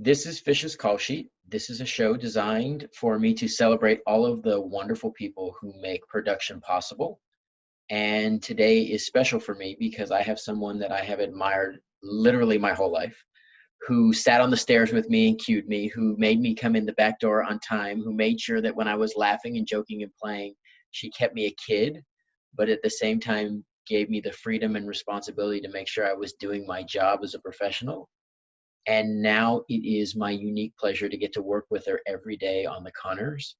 This is Fish's Call Sheet. This is a show designed for me to celebrate all of the wonderful people who make production possible. And today is special for me because I have someone that I have admired literally my whole life, who sat on the stairs with me and cued me, who made me come in the back door on time, who made sure that when I was laughing and joking and playing, she kept me a kid, but at the same time gave me the freedom and responsibility to make sure I was doing my job as a professional. And now it is my unique pleasure to get to work with her every day on the Conners.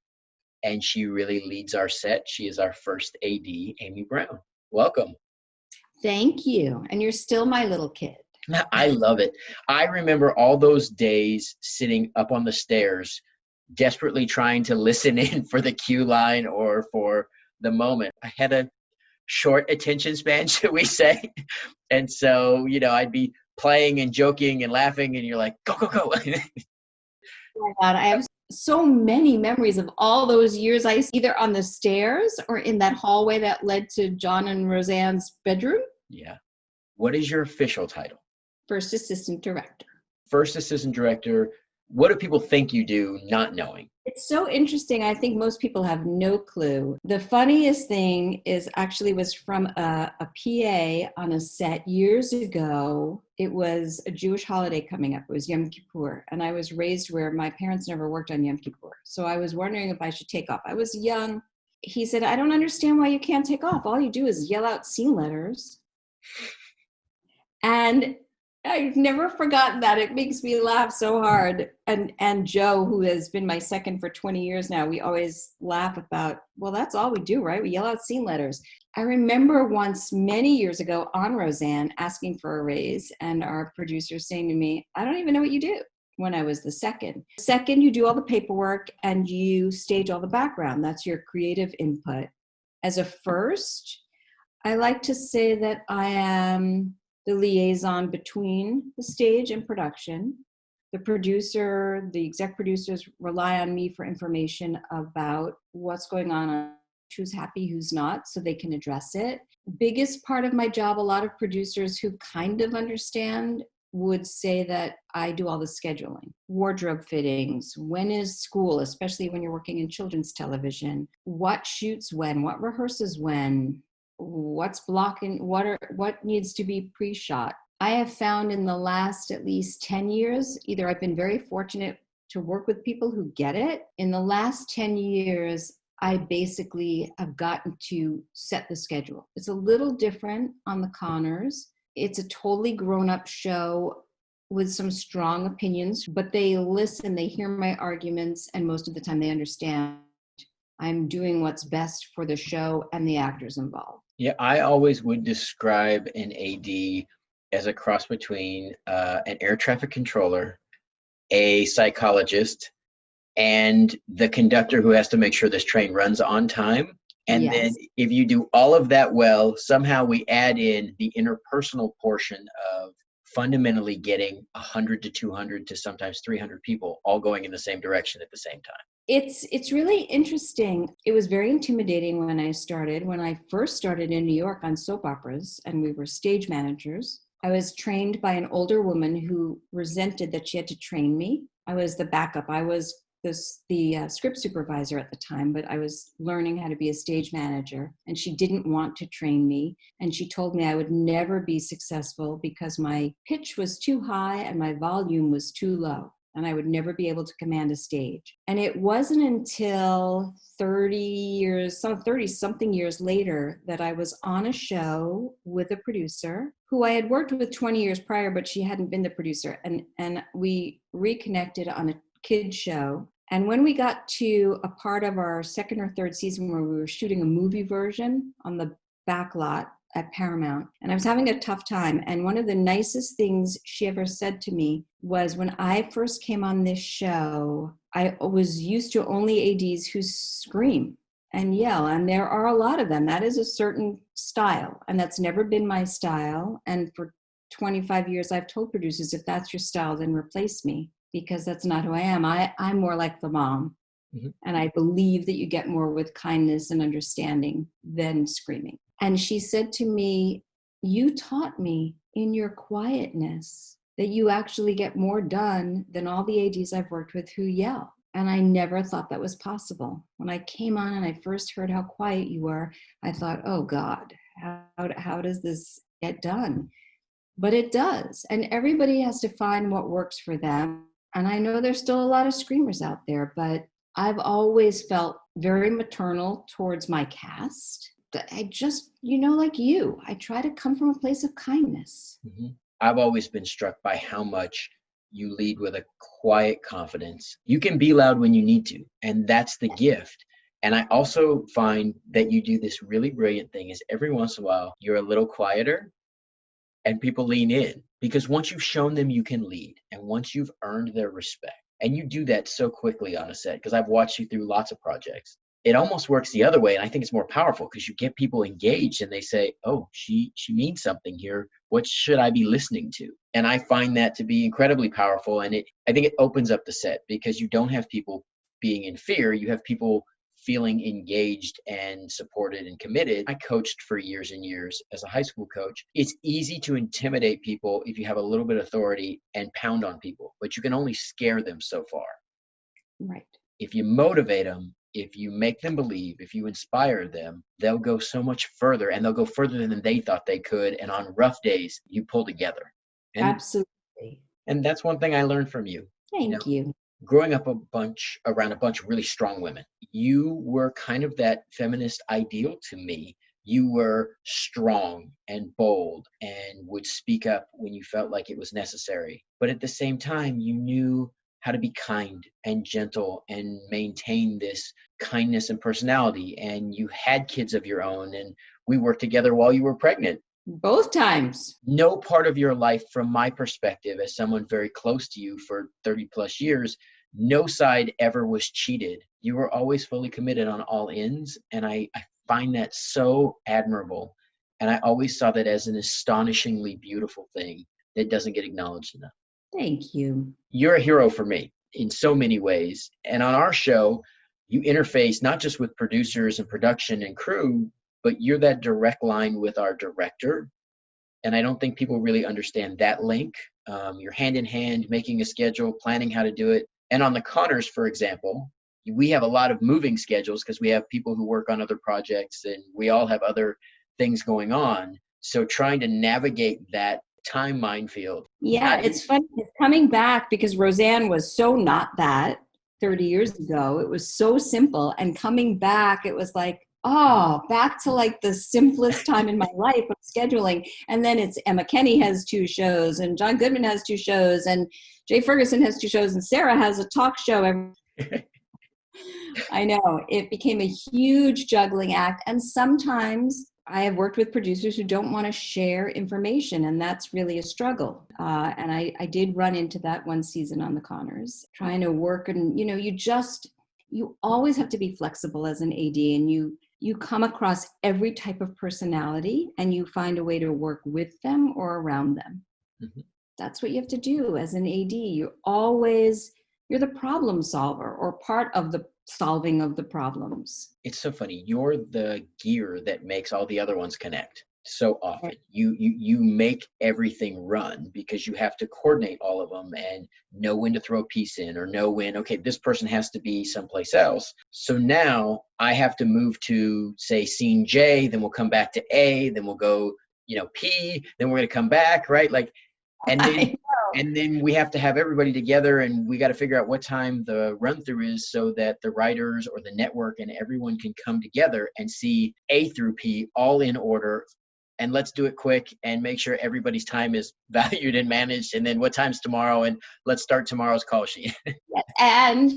And she really leads our set. She is our first AD, Amy Brown. Welcome. Thank you. And you're still my little kid. I love it. I remember all those days sitting up on the stairs, desperately trying to listen in for the cue line or for the moment. I had a short attention span, should we say? And so, I'd be playing and joking and laughing, and you're like, go, go, go. Oh my God, I have so many memories of all those years I was either on the stairs or in that hallway that led to John and Roseanne's bedroom. Yeah. What is your official title? First Assistant Director. First Assistant Director. What do people think you do, not knowing? It's so interesting. I think most people have no clue. The funniest thing was from a PA on a set years ago. It was a Jewish holiday coming up. It was Yom Kippur. And I was raised where my parents never worked on Yom Kippur. So I was wondering if I should take off. I was young. He said, I don't understand why you can't take off. All you do is yell out scene letters. And I've never forgotten that. It makes me laugh so hard. And Joe, who has been my second for 20 years now, we always laugh about, well, that's all we do, right? We yell out scene letters. I remember once many years ago on Roseanne asking for a raise and our producer saying to me, I don't even know what you do, when I was the second. Second, you do all the paperwork and you stage all the background. That's your creative input. As a first, I like to say that I am the liaison between the stage and production. The exec producers rely on me for information about what's going on, who's happy, who's not, so they can address it. Biggest part of my job, a lot of producers who kind of understand would say that I do all the scheduling, wardrobe fittings, when is school, especially when you're working in children's television, what shoots when, what rehearses when, what's blocking, what needs to be pre-shot. I have found in the last at least 10 years, either I've been very fortunate to work with people who get it. In the last 10 years, I basically have gotten to set the schedule. It's a little different on the Conners. It's a totally grown-up show with some strong opinions, but they listen, they hear my arguments, and most of the time they understand I'm doing what's best for the show and the actors involved. Yeah, I always would describe an AD as a cross between an air traffic controller, a psychologist, and the conductor who has to make sure this train runs on time. And Yes. Then if you do all of that well, somehow we add in the interpersonal portion of fundamentally getting 100 to 200 to sometimes 300 people all going in the same direction at the same time. It's really interesting. It was very intimidating when I started. When I first started in New York on soap operas and we were stage managers, I was trained by an older woman who resented that she had to train me. I was the backup. I was the script supervisor at the time, but I was learning how to be a stage manager, and she didn't want to train me. And she told me I would never be successful because my pitch was too high and my volume was too low, and I would never be able to command a stage. And it wasn't until 30-something years later that I was on a show with a producer who I had worked with 20 years prior, but she hadn't been the producer. And we reconnected on a kid show. And when we got to a part of our second or third season where we were shooting a movie version on the back lot at Paramount, and I was having a tough time. And one of the nicest things she ever said to me was, when I first came on this show, I was used to only ADs who scream and yell, and there are a lot of them. That is a certain style, and that's never been my style. And for 25 years, I've told producers, if that's your style, then replace me, because that's not who I am. I'm more like the mom. Mm-hmm. And I believe that you get more with kindness and understanding than screaming. And she said to me, you taught me in your quietness that you actually get more done than all the ADs I've worked with who yell. And I never thought that was possible. When I came on and I first heard how quiet you were, I thought, oh God, how does this get done? But it does. And everybody has to find what works for them. And I know there's still a lot of screamers out there, but I've always felt very maternal towards my cast. I just, like you, I try to come from a place of kindness. Mm-hmm. I've always been struck by how much you lead with a quiet confidence. You can be loud when you need to, and that's the gift. And I also find that you do this really brilliant thing is every once in a while, you're a little quieter and people lean in, because once you've shown them you can lead and once you've earned their respect, and you do that so quickly on a set, because I've watched you through lots of projects, it almost works the other way. And I think it's more powerful because you get people engaged and they say, oh, she means something here. What should I be listening to? And I find that to be incredibly powerful. And I think it opens up the set because you don't have people being in fear. You have people feeling engaged and supported and committed. I coached for years and years as a high school coach. It's easy to intimidate people if you have a little bit of authority and pound on people, but you can only scare them so far. Right. If you motivate them, if you make them believe, if you inspire them, they'll go so much further, and they'll go further than they thought they could. And on rough days, you pull together. And, absolutely. And that's one thing I learned from you. Thank you. Growing up around a bunch of really strong women, you were kind of that feminist ideal to me. You were strong and bold and would speak up when you felt like it was necessary. But at the same time, you knew how to be kind and gentle and maintain this kindness and personality. And you had kids of your own, and we worked together while you were pregnant. Both times. No part of your life, from my perspective, as someone very close to you for 30 plus years, no side ever was cheated. You were always fully committed on all ends. And I find that so admirable. And I always saw that as an astonishingly beautiful thing that doesn't get acknowledged enough. Thank you. You're a hero for me in so many ways. And on our show, you interface not just with producers and production and crew, but you're that direct line with our director. And I don't think people really understand that link. You're hand in hand, making a schedule, planning how to do it. And on the Connors, for example, we have a lot of moving schedules because we have people who work on other projects and we all have other things going on. So trying to navigate that time minefield. Yeah, it's funny. It's coming back because Roseanne was so not that 30 years ago. It was so simple. And coming back, it was like, oh, back to like the simplest time in my life of scheduling. And then it's Emma Kenny has 2 shows and John Goodman has 2 shows and Jay Ferguson has 2 shows and Sarah has a talk show. I know. It became a huge juggling act. And sometimes I have worked with producers who don't want to share information, and that's really a struggle. And I did run into that one season on the Connors, trying to work. And, you always have to be flexible as an AD, and you come across every type of personality and you find a way to work with them or around them. Mm-hmm. That's what you have to do as an AD. You're the problem solver or part of the solving of the problems. It's so funny. You're the gear that makes all the other ones connect. So often you make everything run because you have to coordinate all of them and know when to throw a piece in or know when, okay, this person has to be someplace else. So now I have to move to, say, scene J, then we'll come back to A, then we'll go, P, then we're going to come back, right? And then we have to have everybody together, and we got to figure out what time the run through is so that the writers or the network and everyone can come together and see A through P all in order. And let's do it quick and make sure everybody's time is valued and managed. And then what time's tomorrow? And let's start tomorrow's call sheet. And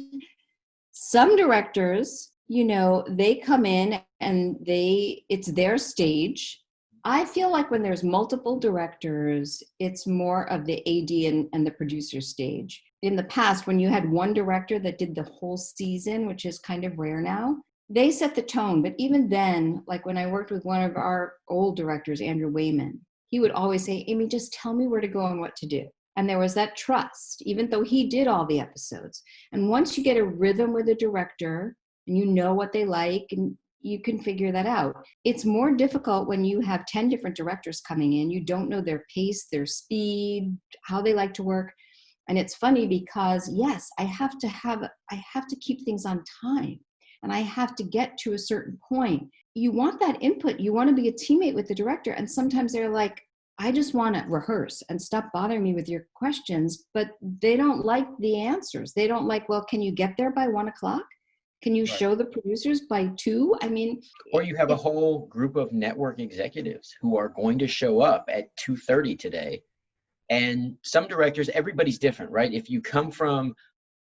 some directors, they come in and it's their stage. I feel like when there's multiple directors, it's more of the AD and the producer stage. In the past, when you had one director that did the whole season, which is kind of rare now, they set the tone. But even then, like when I worked with one of our old directors, Andrew Wayman, he would always say, Amy, just tell me where to go and what to do. And there was that trust, even though he did all the episodes. And once you get a rhythm with a director and you know what they like, and you can figure that out. It's more difficult when you have 10 different directors coming in. You don't know their pace, their speed, how they like to work. And it's funny because yes, I have to keep things on time, and I have to get to a certain point. You want that input. You want to be a teammate with the director. And sometimes they're like, I just want to rehearse and stop bothering me with your questions, but they don't like the answers. They don't like, well, can you get there by 1:00? Can you Right. show the producers by 2? I mean, Or you have a whole group of network executives who are going to show up at 2:30 today. And some directors, everybody's different, right? If you come from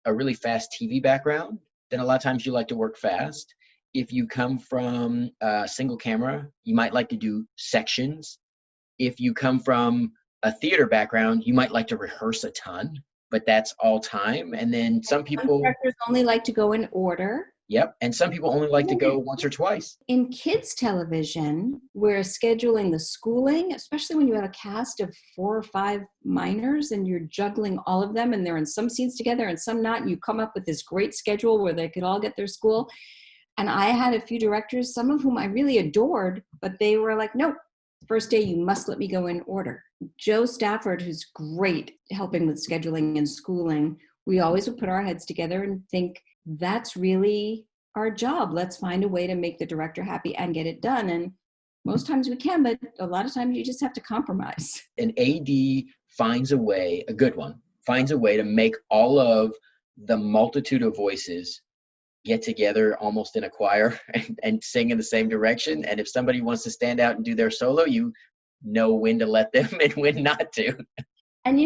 a really fast TV background, then a lot of times you like to work fast. If you come from a single camera, you might like to do sections. If you come from a theater background, you might like to rehearse a ton, but that's all time. And then some some people, directors only like to go in order. yep, and some people only like to go once or twice. In kids television, we're scheduling the schooling, especially when you have a cast of 4 or 5 minors and you're juggling all of them and they're in some scenes together and some not. You come up with this great schedule where they could all get their school. And I had a few directors, some of whom I really adored, but they were like, nope, first day you must let me go in order. Joe Stafford, who's great helping with scheduling and schooling, we always would put our heads together and think, that's really our job. Let's find a way to make the director happy and get it done. And most times we can, but a lot of times you just have to compromise. An AD finds a way, a good one, finds a way to make all of the multitude of voices get together almost in a choir and sing in the same direction. And if somebody wants to stand out and do their solo, you know when to let them and when not to. And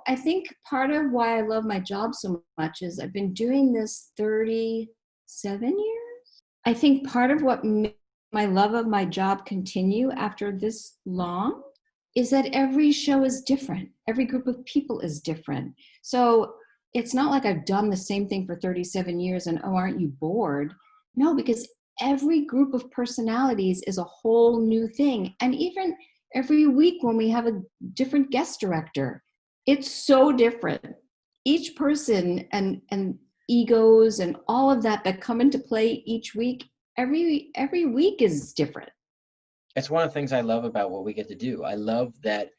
I think part of why I love my job so much is I've been doing this 37 years. I think part of what made my love of my job continue after this long is that every show is different. Every group of people is different. So it's not like I've done the same thing for 37 years and, oh, aren't you bored? No, because every group of personalities is a whole new thing. And even every week when we have a different guest director, it's so different. Each person and egos and all of that come into play each week, every week is different. That's one of the things I love about what we get to do. I love that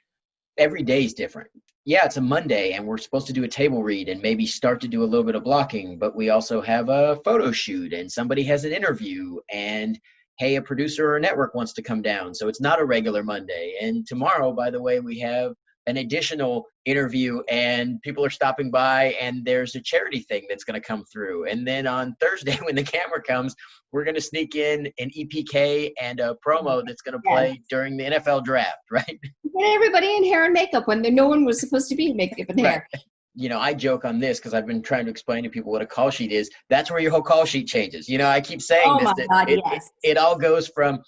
every day is different. Yeah, it's a Monday and we're supposed to do a table read and maybe start to do a little bit of blocking, but we also have a photo shoot and somebody has an interview and hey, a producer or a network wants to come down. So it's not a regular Monday. And tomorrow, by the way, we have an additional interview and people are stopping by and there's a charity thing that's going to come through. And then on Thursday, when the camera comes, we're going to sneak in an EPK and a promo that's going to play during the NFL draft, right? Get everybody in hair and makeup when no one was supposed to be in makeup and hair. Right. I joke on this because I've been trying to explain to people what a call sheet is. That's where your whole call sheet changes. I keep saying it all goes from,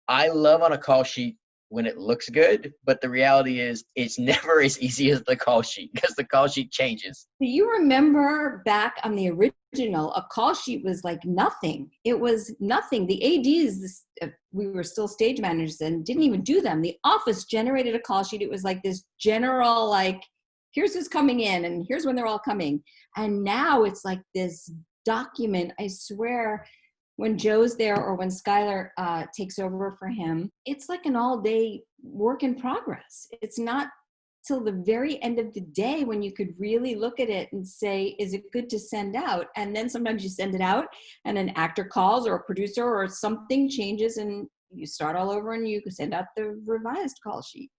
I love on a call sheet when it looks good, but the reality is it's never as easy as the call sheet because the call sheet changes. Do you remember back on the original, a call sheet was like nothing. It was nothing. The ADs, we were still stage managers and didn't even do them. The office generated a call sheet. It was like this general, like, here's who's coming in and here's when they're all coming. And now it's like this document, I swear, when Joe's there or when Skylar takes over for him, it's like an all-day work in progress. It's not till the very end of the day when you could really look at it and say, is it good to send out? And then sometimes you send it out and an actor calls or a producer or something changes and you start all over and you send out the revised call sheet.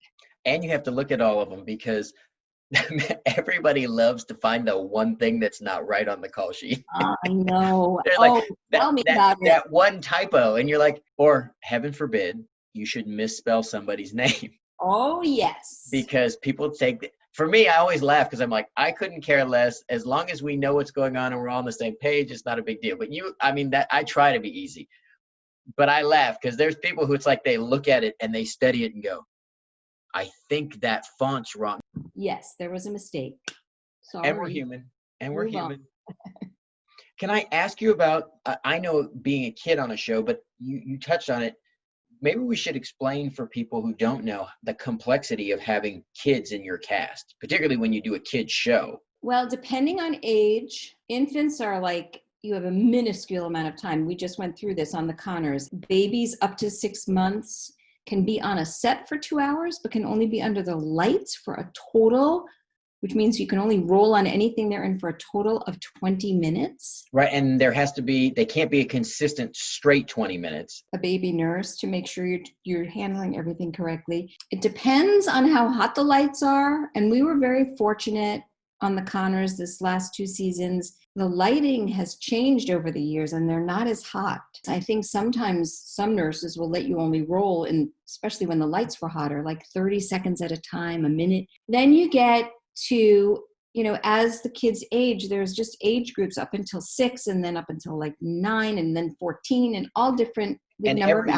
And you have to look at all of them because everybody loves to find the one thing that's not right on the call sheet. I know. Tell me about it. That one typo, and you're like, or heaven forbid, you should misspell somebody's name. Oh, yes. Because people for me, I always laugh because I'm like, I couldn't care less. As long as we know what's going on and we're all on the same page, it's not a big deal. But I try to be easy. But I laugh because there's people who it's like they look at it and they study it and go, I think that font's wrong. Yes, there was a mistake. Sorry. And we're human. Can I ask you about, I know being a kid on a show, but you touched on it. Maybe we should explain for people who don't know the complexity of having kids in your cast, particularly when you do a kid's show. Well, depending on age, infants are like you have a minuscule amount of time. We just went through this on the Connors. Babies up to 6 months can be on a set for 2 hours, but can only be under the lights for a total, which means you can only roll on anything they're in for a total of 20 minutes. Right. And they can't be a consistent straight 20 minutes. A baby nurse to make sure you're handling everything correctly. It depends on how hot the lights are. And we were very fortunate on the Connors this last 2 seasons. The lighting has changed over the years and they're not as hot. I think sometimes some nurses will let you only roll, in, especially when the lights were hotter, like 30 seconds at a time, a minute. Then you get to, as the kids age, there's just age groups up until 6 and then up until like 9 and then 14 and all different. And every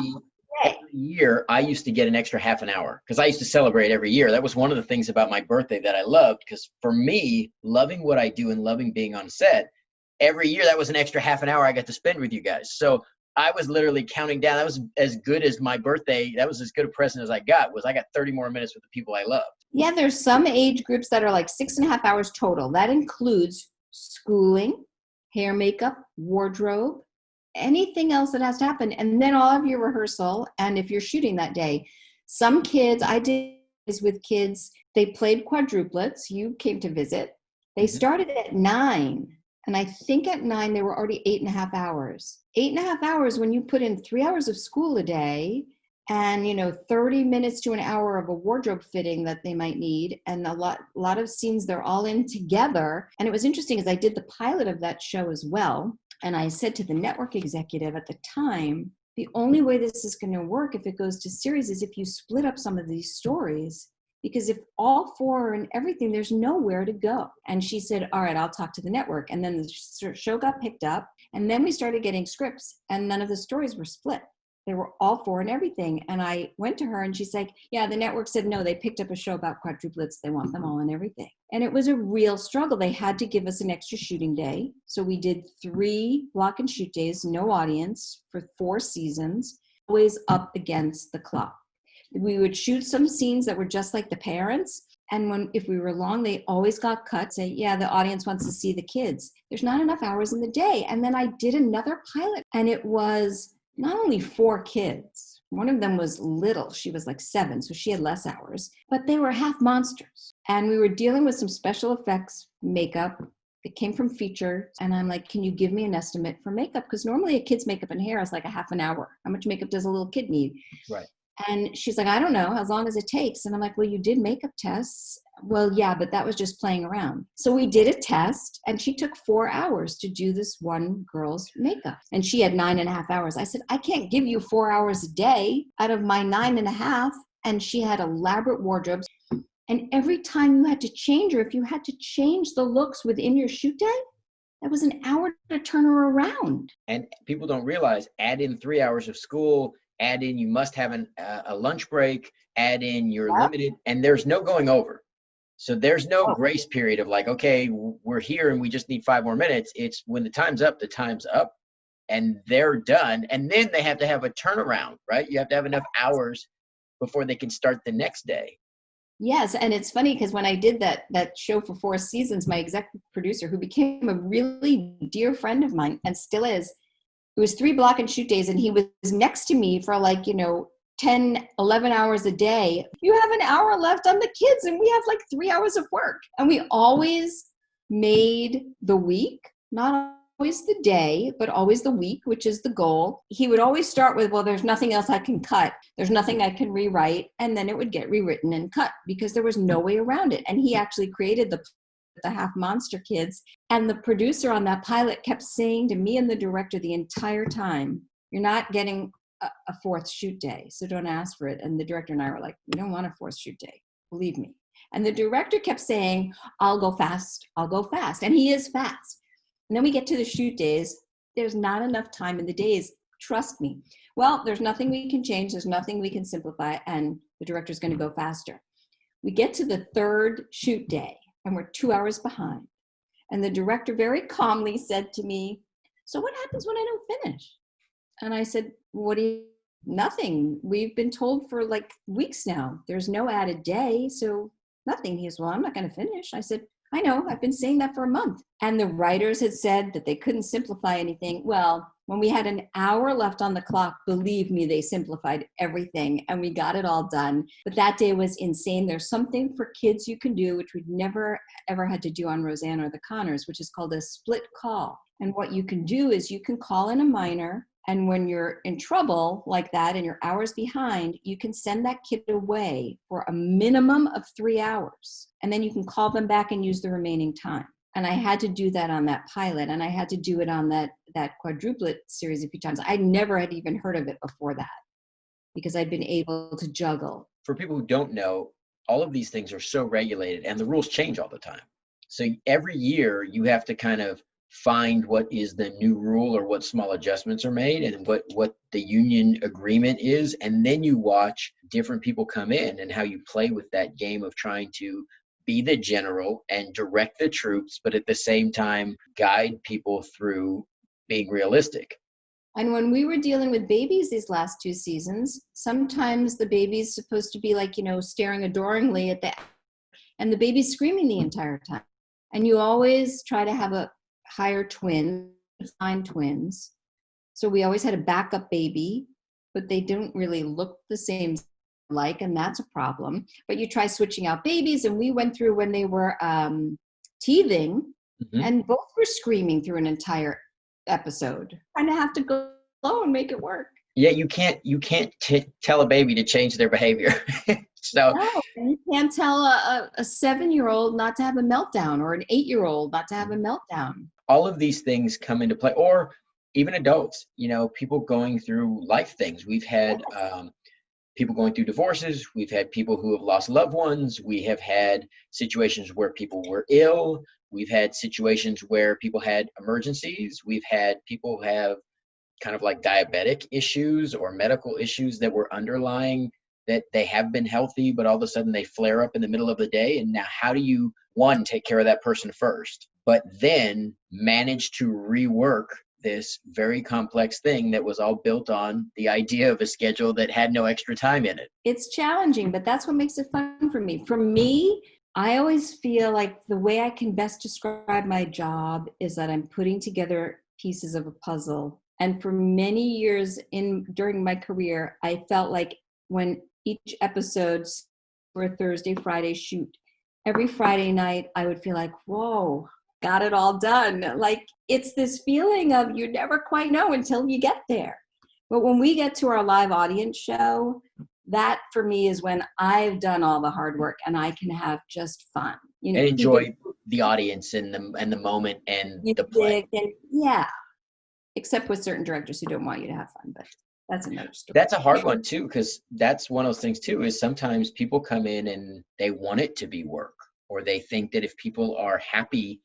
year I used to get an extra half an hour because I used to celebrate every year. That was one of the things about my birthday that I loved, because for me, loving what I do and loving being on set, every year that was an extra half an hour I got to spend with you guys. So I was literally counting down. That was as good as my birthday. That was as good a present as I got 30 more minutes with the people I loved. Yeah, there's some age groups that are like 6.5 hours total. That includes schooling, hair, makeup, wardrobe, anything else that has to happen. And then all of your rehearsal. And if you're shooting that day, some kids, I did this with kids, they played quadruplets. You came to visit. They started at 9. And I think at 9, they were already 8.5 hours. 8.5 hours when you put in 3 hours of school a day and, 30 minutes to an hour of a wardrobe fitting that they might need. And a lot of scenes they're all in together. And it was interesting as I did the pilot of that show as well. And I said to the network executive at the time, the only way this is going to work if it goes to series is if you split up some of these stories. Because if all 4 and everything, there's nowhere to go. And she said, all right, I'll talk to the network. And then the show got picked up. And then we started getting scripts. And none of the stories were split. They were all 4 and everything. And I went to her and she's like, yeah, the network said, no, they picked up a show about quadruplets. They want them all and everything. And it was a real struggle. They had to give us an extra shooting day. So we did 3 block and shoot days, no audience for 4 seasons, always up against the clock. We would shoot some scenes that were just like the parents. And if we were long, they always got cut. Say, yeah, the audience wants to see the kids. There's not enough hours in the day. And then I did another pilot and it was not only 4 kids. One of them was little. She was like 7, so she had less hours, but they were half monsters. And we were dealing with some special effects makeup. It came from feature. And I'm like, can you give me an estimate for makeup? Because normally a kid's makeup and hair is like a half an hour. How much makeup does a little kid need? Right. And she's like, I don't know, as long as it takes. And I'm like, well, you did makeup tests. Well, yeah, but that was just playing around. So we did a test and she took 4 hours to do this one girl's makeup. And she had 9.5 hours. I said, I can't give you 4 hours a day out of my 9.5. And she had elaborate wardrobes. And every time you had to change her, if you had to change the looks within your shoot day, that was an hour to turn her around. And people don't realize, add in 3 hours of school, add in, you must have a lunch break, add in you're limited, and there's no going over. So there's no grace period of like, okay, we're here and we just need 5 more minutes. It's when the time's up, and they're done. And then they have to have a turnaround, right? You have to have enough hours before they can start the next day. Yes, and it's funny because when I did that show for 4 seasons, my executive producer, who became a really dear friend of mine and still is, it was 3 block and shoot days, and he was next to me for 10, 11 hours a day. You have an hour left on the kids, and we have 3 hours of work. And we always made the week, not always the day, but always the week, which is the goal. He would always start with, well, there's nothing else I can cut. There's nothing I can rewrite. And then it would get rewritten and cut because there was no way around it. And he actually created the half monster kids. And the producer on that pilot kept saying to me and the director the entire time, you're not getting a 4th shoot day, so don't ask for it. And the director and I were like, we don't want a 4th shoot day, believe me. And the director kept saying, I'll go fast. And he is fast. And then we get to the shoot days. There's not enough time in the days. Trust me. Well, there's nothing we can change. There's nothing we can simplify. And the director's going to go faster. We get to the 3rd shoot day and we're 2 hours behind. And the director very calmly said to me, so what happens when I don't finish? And I said, nothing. We've been told for weeks now, there's no added day. So nothing. He goes, well, I'm not going to finish. I said, I know, I've been saying that for a month. And the writers had said that they couldn't simplify anything. Well, when we had an hour left on the clock, believe me, they simplified everything and we got it all done. But that day was insane. There's something for kids you can do, which we'd never, ever had to do on Roseanne or the Connors, which is called a split call. And what you can do is you can call in a minor. And when you're in trouble like that and you're hours behind, you can send that kid away for a minimum of 3 hours. And then you can call them back and use the remaining time. And I had to do that on that pilot. And I had to do it on that quadruplet series a few times. I never had even heard of it before that because I'd been able to juggle. For people who don't know, all of these things are so regulated and the rules change all the time. So every year you have to kind of find what is the new rule or what small adjustments are made and what the union agreement is. And then you watch different people come in and how you play with that game of trying to be the general and direct the troops, but at the same time, guide people through being realistic. And when we were dealing with babies these last 2 seasons, sometimes the baby's supposed to be like, staring adoringly at and the baby's screaming the entire time. And you always try to have a hire twins, find twins. So we always had a backup baby, but they don't really look the same and that's a problem. But you try switching out babies, and we went through when they were teething, and both were screaming through an entire episode. Kind of have to go slow and make it work. Yeah, you can't tell a baby to change their behavior. So no, you can't tell a 7-year-old not to have a meltdown or an 8-year-old not to have a meltdown. All of these things come into play, or even adults, people going through life things. We've had people going through divorces. We've had people who have lost loved ones. We have had situations where people were ill. We've had situations where people had emergencies. We've had people have kind of like diabetic issues or medical issues that were underlying that they have been healthy, but all of a sudden they flare up in the middle of the day. And now how do you, one, take care of that person first, but then manage to rework this very complex thing that was all built on the idea of a schedule that had no extra time in it? It's challenging, but that's what makes it fun for me. For me, I always feel like the way I can best describe my job is that I'm putting together pieces of a puzzle. And for many years during my career, I felt like when each episode for a Thursday, Friday shoot, every Friday night, I would feel like, whoa, got it all done. Like it's this feeling of you never quite know until you get there. But when we get to our live audience show, that for me is when I've done all the hard work and I can have just fun. And enjoy the audience and the moment and the play. Yeah. Except with certain directors who don't want you to have fun, but that's another story. That's a hard one too, because that's one of those things too, is sometimes people come in and they want it to be work, or they think that if people are happy,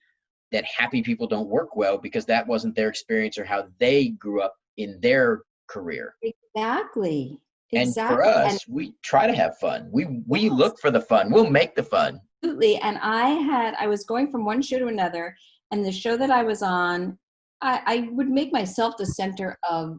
that happy people don't work well because that wasn't their experience or how they grew up in their career. Exactly. And for us, we try to have fun. We look for the fun. We'll make the fun. Absolutely. And I was going from one show to another, and the show that I was on, I would make myself the center of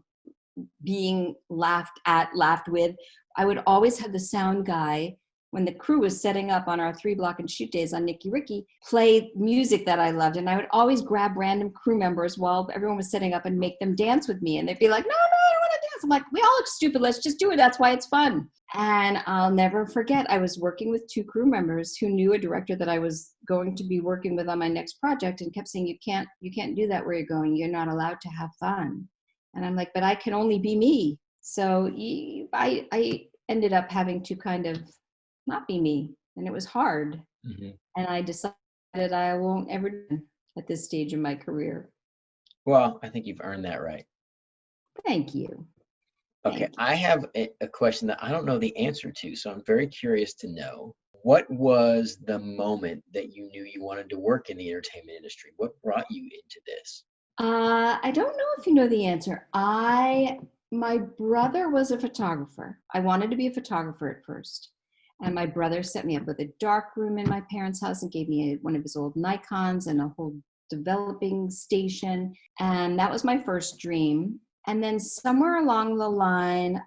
being laughed at, laughed with. I would always have the sound guy, when the crew was setting up on our 3 block and shoot days on Nicky Ricky, play music that I loved. And I would always grab random crew members while everyone was setting up and make them dance with me. And they'd be like, no, I don't want to dance. I'm like, we all look stupid. Let's just do it. That's why it's fun. And I'll never forget, I was working with 2 crew members who knew a director that I was going to be working with on my next project and kept saying, you can't do that where you're going. You're not allowed to have fun. And I'm like, but I can only be me. So I ended up having to kind of not be me. And it was hard. Mm-hmm. And I decided I won't ever do it at this stage in my career. Well, I think you've earned that right. Thank you. Okay, I have a question that I don't know the answer to, so I'm very curious to know. What was the moment that you knew you wanted to work in the entertainment industry? What brought you into this? I don't know if you know the answer. My brother was a photographer. I wanted to be a photographer at first. And my brother set me up with a dark room in my parents' house and gave me one of his old Nikons and a whole developing station. And that was my first dream. And then somewhere along the line,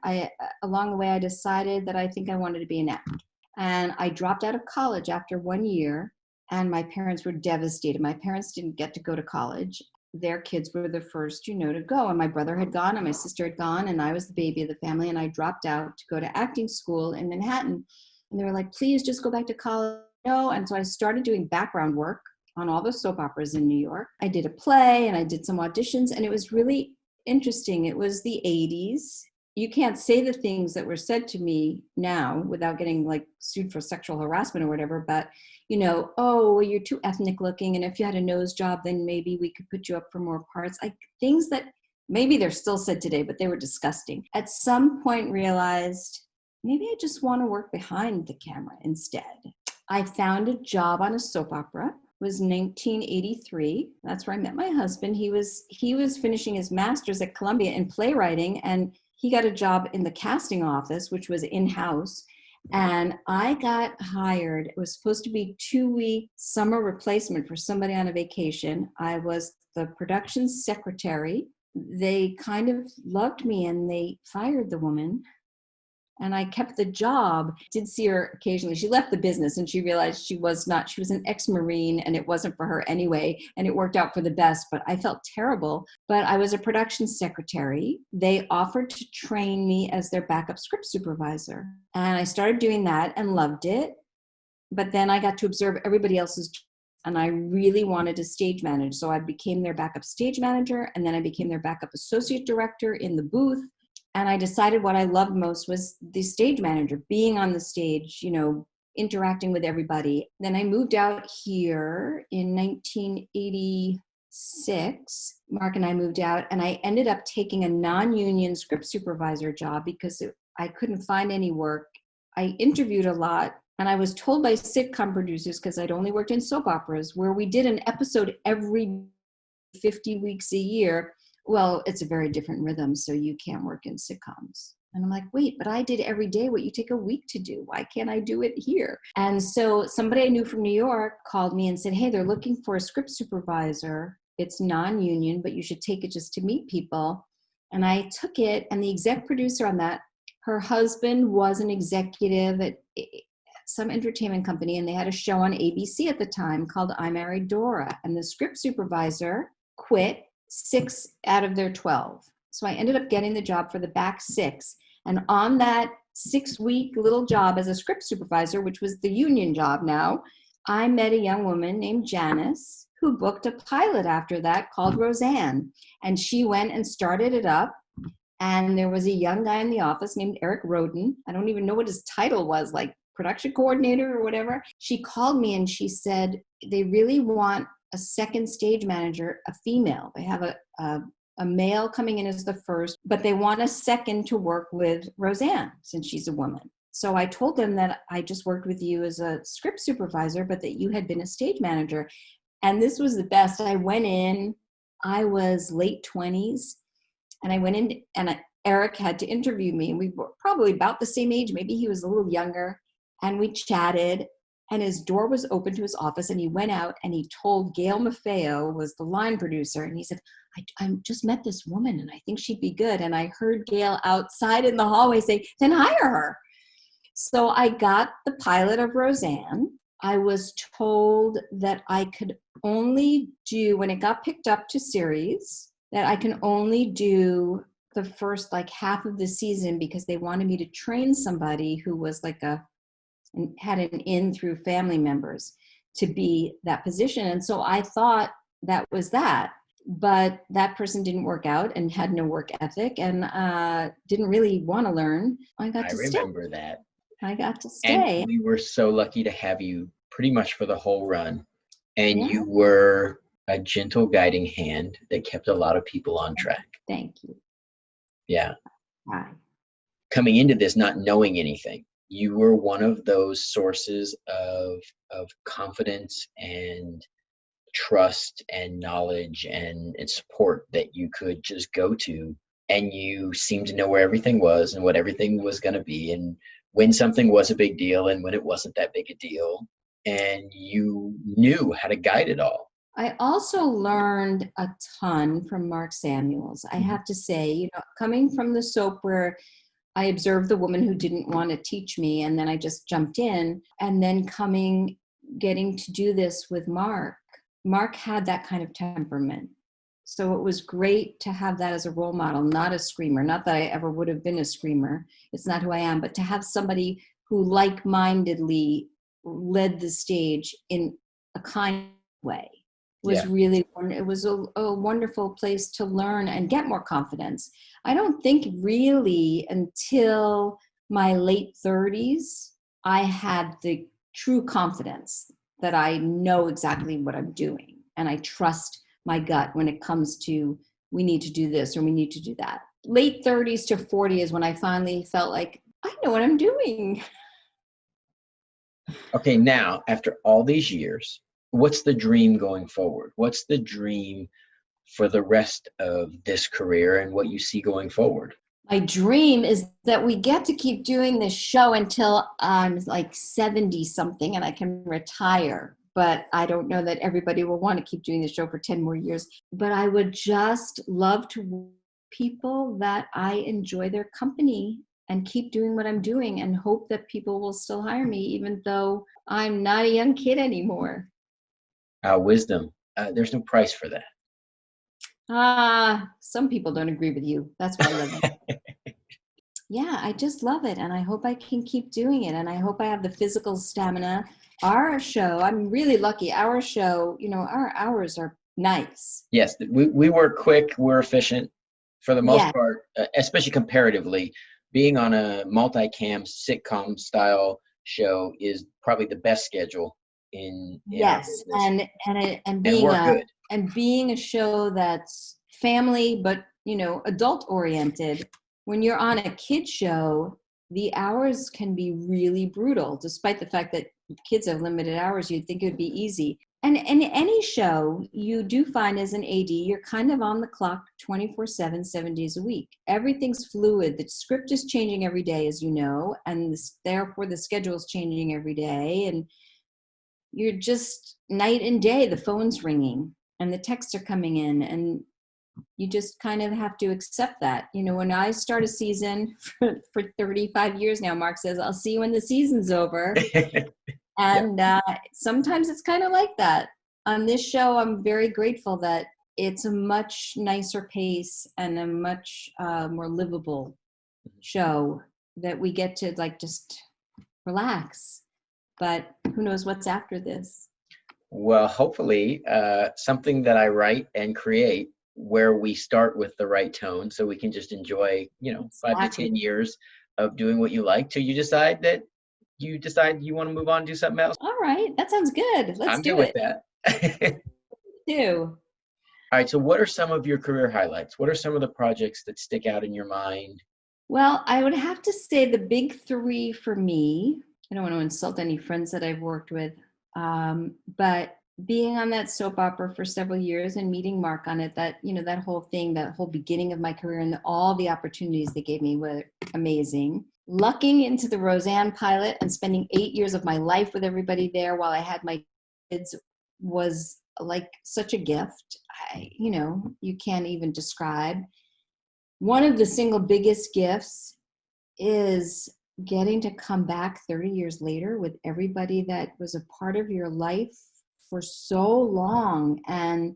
along the way, I decided that I think I wanted to be an actor. And I dropped out of college after 1 year And my parents were devastated. My parents didn't get to go to college. Their kids were the first, to go. And my brother had gone and my sister had gone, and I was the baby of the family. And I dropped out to go to acting school in Manhattan. And they were like, please just go back to college. No. And so I started doing background work on all the soap operas in New York. I did a play and I did some auditions, and it was really interesting. It was the 80s. You can't say the things that were said to me now without getting like sued for sexual harassment or whatever, but oh, well, you're too ethnic looking, and if you had a nose job, then maybe we could put you up for more parts. Like things that maybe they're still said today, but they were disgusting. At some point realized maybe I just want to work behind the camera instead. I found a job on a soap opera. It was 1983. That's where I met my husband. He was finishing his master's at Columbia in playwriting, and he got a job in the casting office, which was in-house. And I got hired. It was supposed to be 2-week summer replacement for somebody on a vacation. I was the production secretary. They kind of loved me and they fired the woman. And I kept the job. Did see her occasionally. She left the business and she realized she was an ex-Marine and it wasn't for her anyway. And it worked out for the best, but I felt terrible. But I was a production secretary. They offered to train me as their backup script supervisor. And I started doing that and loved it. But then I got to observe everybody else's, and I really wanted to stage manage. So I became their backup stage manager, and then I became their backup associate director in the booth. And I decided what I loved most was the stage manager, being on the stage, interacting with everybody. Then I moved out here in 1986. Mark and I moved out, and I ended up taking a non-union script supervisor job because I couldn't find any work. I interviewed a lot, and I was told by sitcom producers, because I'd only worked in soap operas, where we did an episode every 50 weeks a year. Well, it's a very different rhythm, so you can't work in sitcoms. And I'm like, wait, but I did every day what you take a week to do. Why can't I do it here? And so somebody I knew from New York called me and said, hey, they're looking for a script supervisor. It's non-union, but you should take it just to meet people. And I took it, and the exec producer on that, her husband was an executive at some entertainment company, and they had a show on ABC at the time called I Married Dora. And the script supervisor quit 6 out of their 12. So I ended up getting the job for the back 6. And on that 6-week little job as a script supervisor, which was the union job now, I met a young woman named Janice who booked a pilot after that called Roseanne. And she went and started it up. And there was a young guy in the office named Eric Roden. I don't even know what his title was, like production coordinator or whatever. She called me and she said, they really want a second stage manager, a female. They have a male coming in as the first, but they want a second to work with Roseanne since she's a woman. So I told them that I just worked with you as a script supervisor, but that you had been a stage manager. And this was the best. I went in, I was late 20s, and I went in, and Eric had to interview me. And we were probably about the same age. Maybe he was a little younger. And we chatted. And his door was open to his office, and he went out and he told Gail Maffeo, was the line producer, and he said, I just met this woman and I think she'd be good. And I heard Gail outside in the hallway say, then hire her. So I got the pilot of Roseanne. I was told that I could only do, when it got picked up to series, that I can only do the first half of the season because they wanted me to train somebody who was and had an in through family members to be that position. And so I thought that was that, but that person didn't work out and had no work ethic and didn't really want to learn. I remember that. I got to stay. And we were so lucky to have you pretty much for the whole run. And you were a gentle guiding hand that kept a lot of people on track. Thank you. Yeah. Hi. Coming into this, not knowing anything, you were one of those sources of confidence and trust and knowledge and support that you could just go to, and you seemed to know where everything was and what everything was going to be, and when something was a big deal and when it wasn't that big a deal, and you knew how to guide it all. I also learned a ton from Mark Samuels. I have to say, coming from the soap where I observed the woman who didn't want to teach me, and then I just jumped in, and then coming getting to do this with Mark. Mark had that kind of temperament. So it was great to have that as a role model, not a screamer. Not that I ever would have been a screamer. It's not who I am, but to have somebody who like-mindedly led the stage in a kind way was Yeah. really, it was a wonderful place to learn and get more confidence. I don't think really until my late 30s, I had the true confidence that I know exactly what I'm doing. And I trust my gut when it comes to, we need to do this or we need to do that. Late 30s to 40 is when I finally felt like, I know what I'm doing. Okay, now, after all these years, what's the dream going forward? What's the dream for the rest of this career and what you see going forward? My dream is that we get to keep doing this show until I'm like 70 something and I can retire. But I don't know that everybody will want to keep doing the show for 10 more years. But I would just love to work with people that I enjoy their company and keep doing what I'm doing and hope that people will still hire me, even though I'm not a young kid anymore. Wisdom. There's no price for that. Some people don't agree with you. That's why I love you. Yeah, I just love it. And I hope I can keep doing it. And I hope I have the physical stamina. Our show, I'm really lucky. Our show, our hours are nice. Yes, we work quick, we're efficient for the most Yeah. part, especially comparatively. Being on a multicam sitcom style show is probably the best schedule in our Yes. business. And And we're good. being a show that's family, but adult oriented, when you're on a kid show, the hours can be really brutal, despite the fact that kids have limited hours. You'd think it would be easy. And in any show, you do find as an AD, you're kind of on the clock 24/7, 7 days a week. Everything's fluid. The script is changing every day, as you know, and therefore the schedule is changing every day. And you're just night and day. The phone's ringing and the texts are coming in, and you just kind of have to accept that. When I start a season for 35 years now, Mark says, I'll see you when the season's over. Yeah. And sometimes it's kind of like that. On this show, I'm very grateful that it's a much nicer pace and a much more livable show that we get to just relax. But who knows what's after this? Well, hopefully, something that I write and create where we start with the right tone so we can just enjoy, 5 to 10 years of doing what you like till you decide you want to move on and do something else. All right. That sounds good. Let's I'm do good with it. that. Do. All right, so what are some of your career highlights? What are some of the projects that stick out in your mind? Well, I would have to say the big three for me, I don't want to insult any friends that I've worked with, but being on that soap opera for several years and meeting Mark on it, that whole thing, that whole beginning of my career and all the opportunities they gave me were amazing. Lucking into the Roseanne pilot and spending 8 years of my life with everybody there while I had my kids was like such a gift. You can't even describe. One of the single biggest gifts is getting to come back 30 years later with everybody that was a part of your life for so long. And,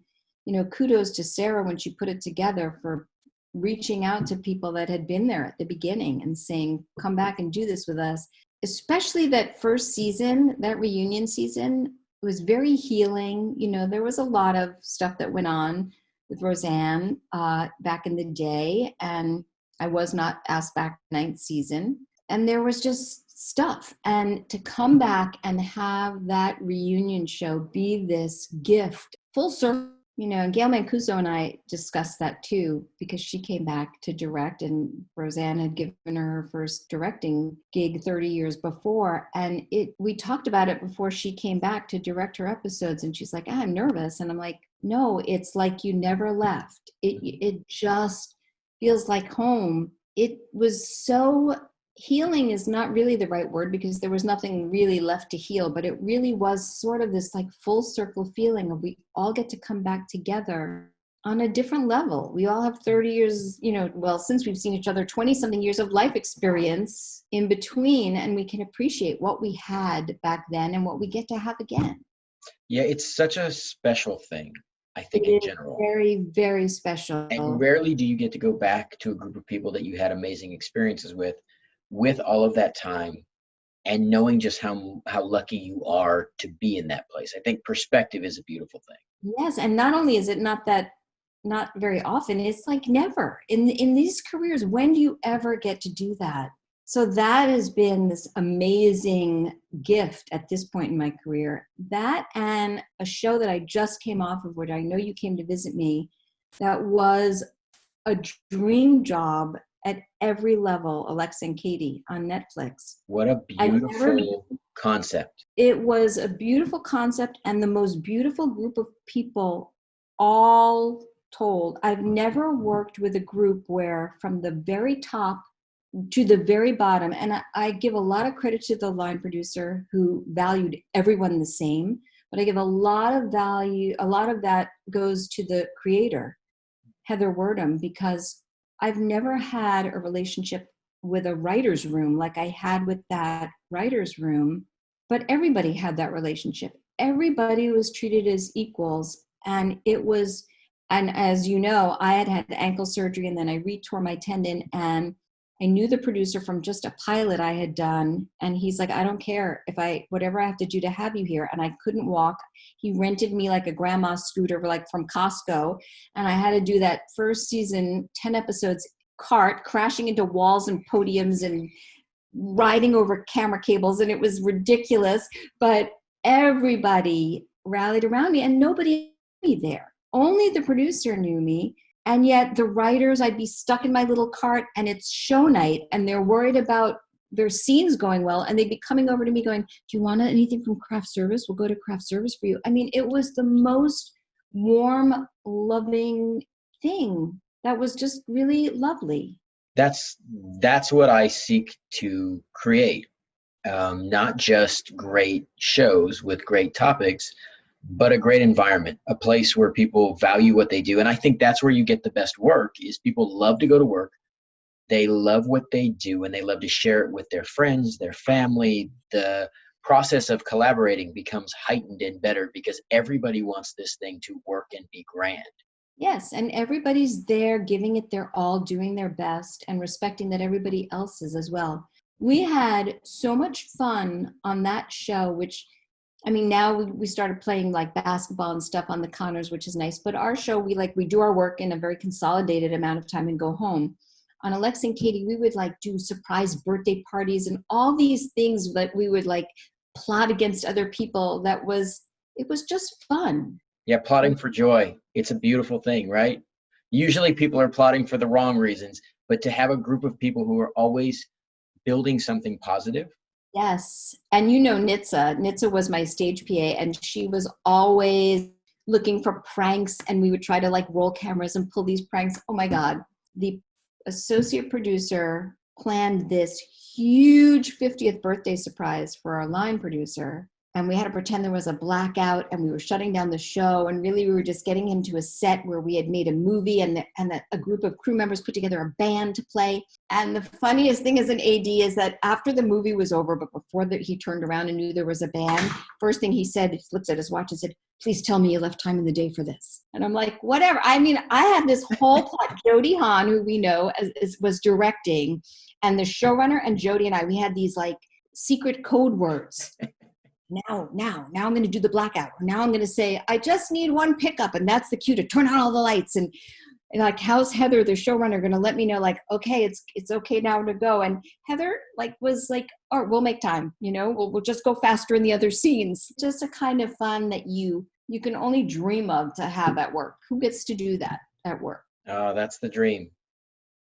kudos to Sarah when she put it together for reaching out to people that had been there at the beginning and saying, come back and do this with us. Especially that first season, that reunion season was very healing. There was a lot of stuff that went on with Roseanne back in the day, and I was not asked back ninth season. And there was just stuff. And to come back and have that reunion show be this gift, full circle, and Gail Mancuso and I discussed that too, because she came back to direct and Roseanne had given her first directing gig 30 years before. And we talked about it before she came back to direct her episodes. And she's like, I'm nervous. And I'm like, no, it's like you never left. It just feels like home. It was so, healing is not really the right word because there was nothing really left to heal, but it really was sort of this like full circle feeling of we all get to come back together on a different level. We all have 30 years, well, since we've seen each other, 20 something years of life experience in between, and we can appreciate what we had back then and what we get to have again. Yeah, it's such a special thing, I It think, in is general. very, very And special. rarely do you get to go back to a group of people that you had amazing experiences with all of that time, and knowing just how lucky you are to be in that place. I think perspective is a beautiful thing. Yes, and not only is it not very often, it's like never. In these careers, when do you ever get to do that? So that has been this amazing gift at this point in my career. That and a show that I just came off of, which I know you came to visit me, that was a dream job at every level, Alexa and Katie on Netflix. What a I've never beautiful concept. It was a beautiful concept and the most beautiful group of people, all told. I've never worked with a group where from the very top to the very bottom, and I give a lot of credit to the line producer who valued everyone the same, but I give a lot of that goes to the creator, Heather Wordham, because I've never had a relationship with a writer's room like I had with that writer's room, but everybody had that relationship. Everybody was treated as equals, and as you know, I had ankle surgery and then I re-tore my tendon, and I knew the producer from just a pilot I had done, and he's like, I don't care whatever I have to do to have you here. And I couldn't walk. He rented me like a grandma's scooter, like from Costco. And I had to do that first season, 10 episodes, cart, crashing into walls and podiums and riding over camera cables. And it was ridiculous, but everybody rallied around me and nobody knew me there. Only the producer knew me. And yet the writers, I'd be stuck in my little cart and it's show night and they're worried about their scenes going well. And they'd be coming over to me going, do you want anything from craft service? We'll go to craft service for you. I mean, it was the most warm, loving thing that was just really lovely. That's what I seek to create. Not just great shows with great topics, but a great environment, a place where people value what they do. And I think that's where you get the best work is people love to go to work. They love what they do and they love to share it with their friends, their family. The process of collaborating becomes heightened and better because everybody wants this thing to work and be grand. Yes, and everybody's there giving it their all, doing their best, and respecting that everybody else is as well. We had so much fun on that show, which, I mean, now we started playing like basketball and stuff on the counters, which is nice. But our show, we do our work in a very consolidated amount of time and go home. On Alexa and Katie, we would like do surprise birthday parties and all these things that we would like plot against other people. It was just fun. Yeah, plotting for joy. It's a beautiful thing, right? Usually people are plotting for the wrong reasons, but to have a group of people who are always building something positive. Yes. And Nitsa. Nitsa was my stage PA, and she was always looking for pranks, and we would try to like roll cameras and pull these pranks. Oh my God. The associate producer planned this huge 50th birthday surprise for our line producer. And we had to pretend there was a blackout and we were shutting down the show. And really we were just getting into a set where we had made a movie and a group of crew members put together a band to play. And the funniest thing as an AD is that after the movie was over, but before that he turned around and knew there was a band, first thing he said, he looks at his watch and said, please tell me you left time in the day for this. And I'm like, whatever. I mean, I had this whole plot. Jody Hahn, who we know was directing, and the showrunner and Jody and I, we had these like secret code words. Now I'm going to do the blackout. Now I'm going to say, I just need one pickup. And that's the cue to turn on all the lights. And like, how's Heather, the showrunner, going to let me know, like, okay, it's okay now to go. And Heather was like, all right, we'll make time, we'll just go faster in the other scenes. Just a kind of fun that you can only dream of to have at work. Who gets to do that at work? Oh, that's the dream.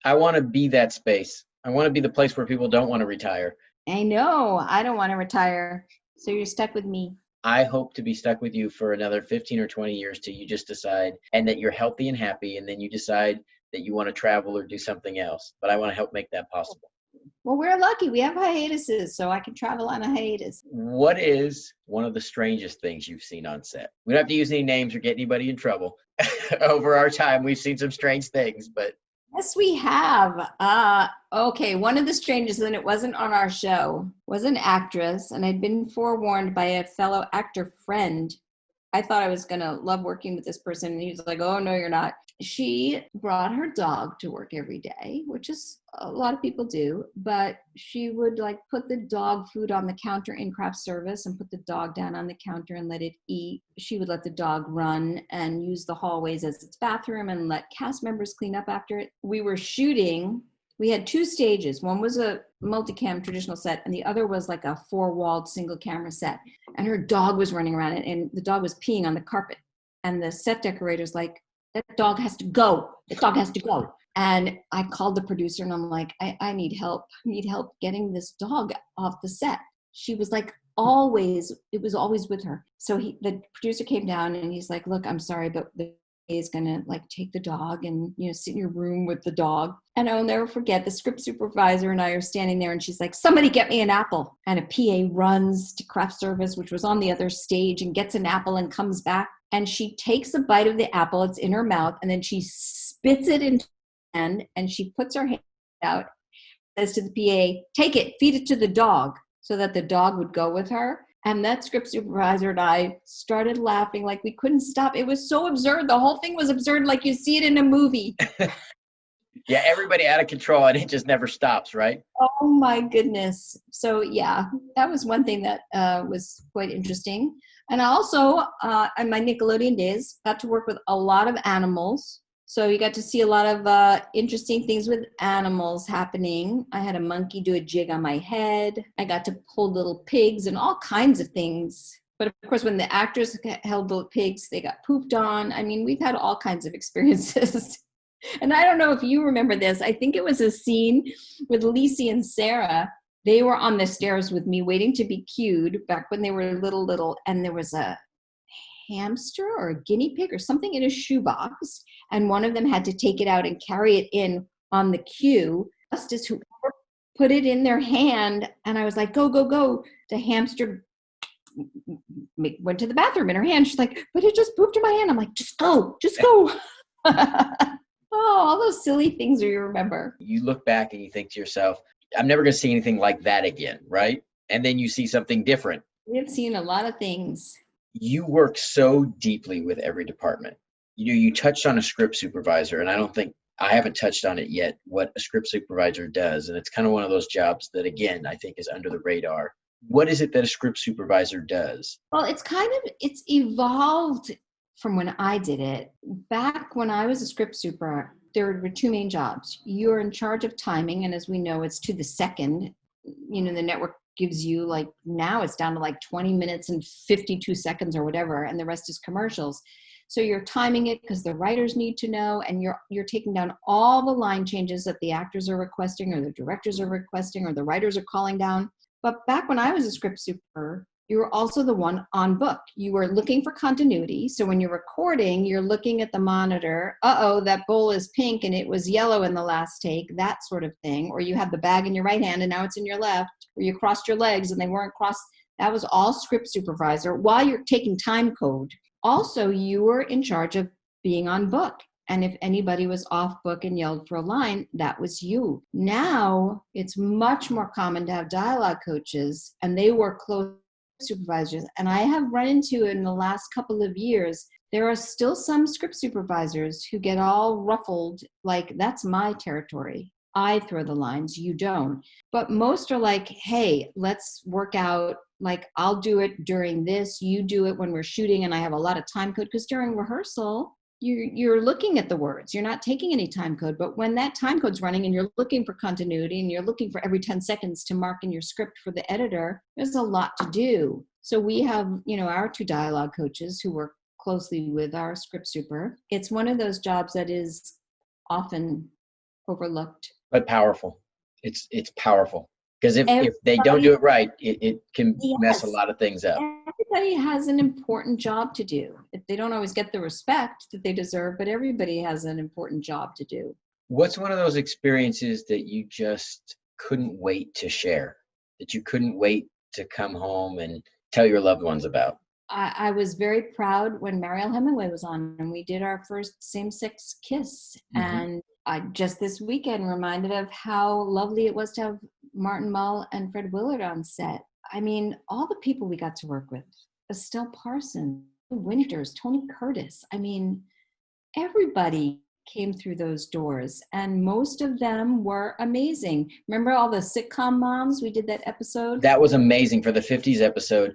I want to be that space. I want to be the place where people don't want to retire. I know. I don't want to retire. So you're stuck with me. I hope to be stuck with you for another 15 or 20 years till you just decide, and that you're healthy and happy, and then you decide that you want to travel or do something else. But I want to help make that possible. Well, we're lucky. We have hiatuses, so I can travel on a hiatus. What is one of the strangest things you've seen on set? We don't have to use any names or get anybody in trouble. Over our time, we've seen some strange things, but Yes, we have. Okay, one of the strangest, and it wasn't on our show, was an actress, and I'd been forewarned by a fellow actor friend. I thought I was going to love working with this person, and he was like, oh, no, you're not. She brought her dog to work every day, which is a lot of people do, but she would like put the dog food on the counter in craft service and put the dog down on the counter and let it eat. She would let the dog run and use the hallways as its bathroom and let cast members clean up after it. We were shooting. We had 2 stages. One was a multicam traditional set, and the other was like a 4-walled single camera set. And her dog was running around it, and the dog was peeing on the carpet. And the set decorator's like, that dog has to go. That dog has to go. And I called the producer and I'm like, I need help. I need help getting this dog off the set. She was like, always, it was always with her. So the producer came down and he's like, look, I'm sorry, but the is gonna like take the dog and sit in your room with the dog. And I'll never forget, the script supervisor and I are standing there and she's like, somebody get me an apple. And a PA runs to craft service, which was on the other stage, and gets an apple and comes back. And she takes a bite of the apple, it's in her mouth, and then she spits it into her hand and she puts her hand out, says to the PA, take it, feed it to the dog, so that the dog would go with her. And that script supervisor and I started laughing like we couldn't stop. It was so absurd. The whole thing was absurd, like you see it in a movie. yeah, everybody out of control, and it just never stops, right? Oh my goodness. So yeah, that was one thing that was quite interesting. And I also, in my Nickelodeon days, got to work with a lot of animals. So you got to see a lot of interesting things with animals happening. I had a monkey do a jig on my head. I got to pull little pigs and all kinds of things. But of course, when the actors held the pigs, they got pooped on. I mean, we've had all kinds of experiences. And I don't know if you remember this. I think it was a scene with Lisi and Sarah. They were on the stairs with me waiting to be cued back when they were little, and there was a hamster or a guinea pig or something in a shoebox, and one of them had to take it out and carry it in on the cue, just as whoever put it in their hand. And I was like, go, go, go. The hamster went to the bathroom in her hand. She's like, but it just pooped in my hand. I'm like, just go, just go. Oh, all those silly things you remember. You look back and you think to yourself, I'm never going to see anything like that again, right? And then you see something different. We've seen a lot of things. You work so deeply with every department. You touched on a script supervisor, and I haven't touched on it yet, what a script supervisor does. And it's kind of one of those jobs that, again, I think is under the radar. What is it that a script supervisor does? Well, it's evolved from when I did it. Back when I was a script super, there were 2 main jobs. You're in charge of timing, and as we know, it's to the second. The network gives you, like, now it's down to like 20 minutes and 52 seconds or whatever, and the rest is commercials. So you're timing it because the writers need to know, and you're taking down all the line changes that the actors are requesting or the directors are requesting or the writers are calling down. But back when I was a script super, you were also the one on book. You were looking for continuity. So when you're recording, you're looking at the monitor. Uh-oh, that bowl is pink and it was yellow in the last take, that sort of thing. Or you have the bag in your right hand and now it's in your left. Or you crossed your legs and they weren't crossed. That was all script supervisor while you're taking time code. Also, you were in charge of being on book. And if anybody was off book and yelled for a line, that was you. Now, it's much more common to have dialogue coaches, and they work close supervisors. And I have run into in the last couple of years, there are still some script supervisors who get all ruffled, like, that's my territory. I throw the lines, you don't. But most are like, hey, let's work out, like, I'll do it during this, you do it when we're shooting, and I have a lot of time code, because during rehearsal, you're looking at the words, you're not taking any time code. But when that time code's running and you're looking for continuity and you're looking for every 10 seconds to mark in your script for the editor, there's a lot to do. So we have, our 2 dialogue coaches who work closely with our script super. It's one of those jobs that is often overlooked. But powerful. It's powerful. Because if they don't do it right, it can mess a lot of things up. Everybody has an important job to do. They don't always get the respect that they deserve, but everybody has an important job to do. What's one of those experiences that you just couldn't wait to share, that you couldn't wait to come home and tell your loved ones about? I was very proud when Mariel Hemingway was on and we did our first same-sex kiss. Hmm. And I just this weekend reminded of how lovely it was to have Martin Mull and Fred Willard on set. I mean, all the people we got to work with, Estelle Parsons, Winters, Tony Curtis. I mean, everybody came through those doors and most of them were amazing. Remember all the sitcom moms? We did that episode. That was amazing for the 50s episode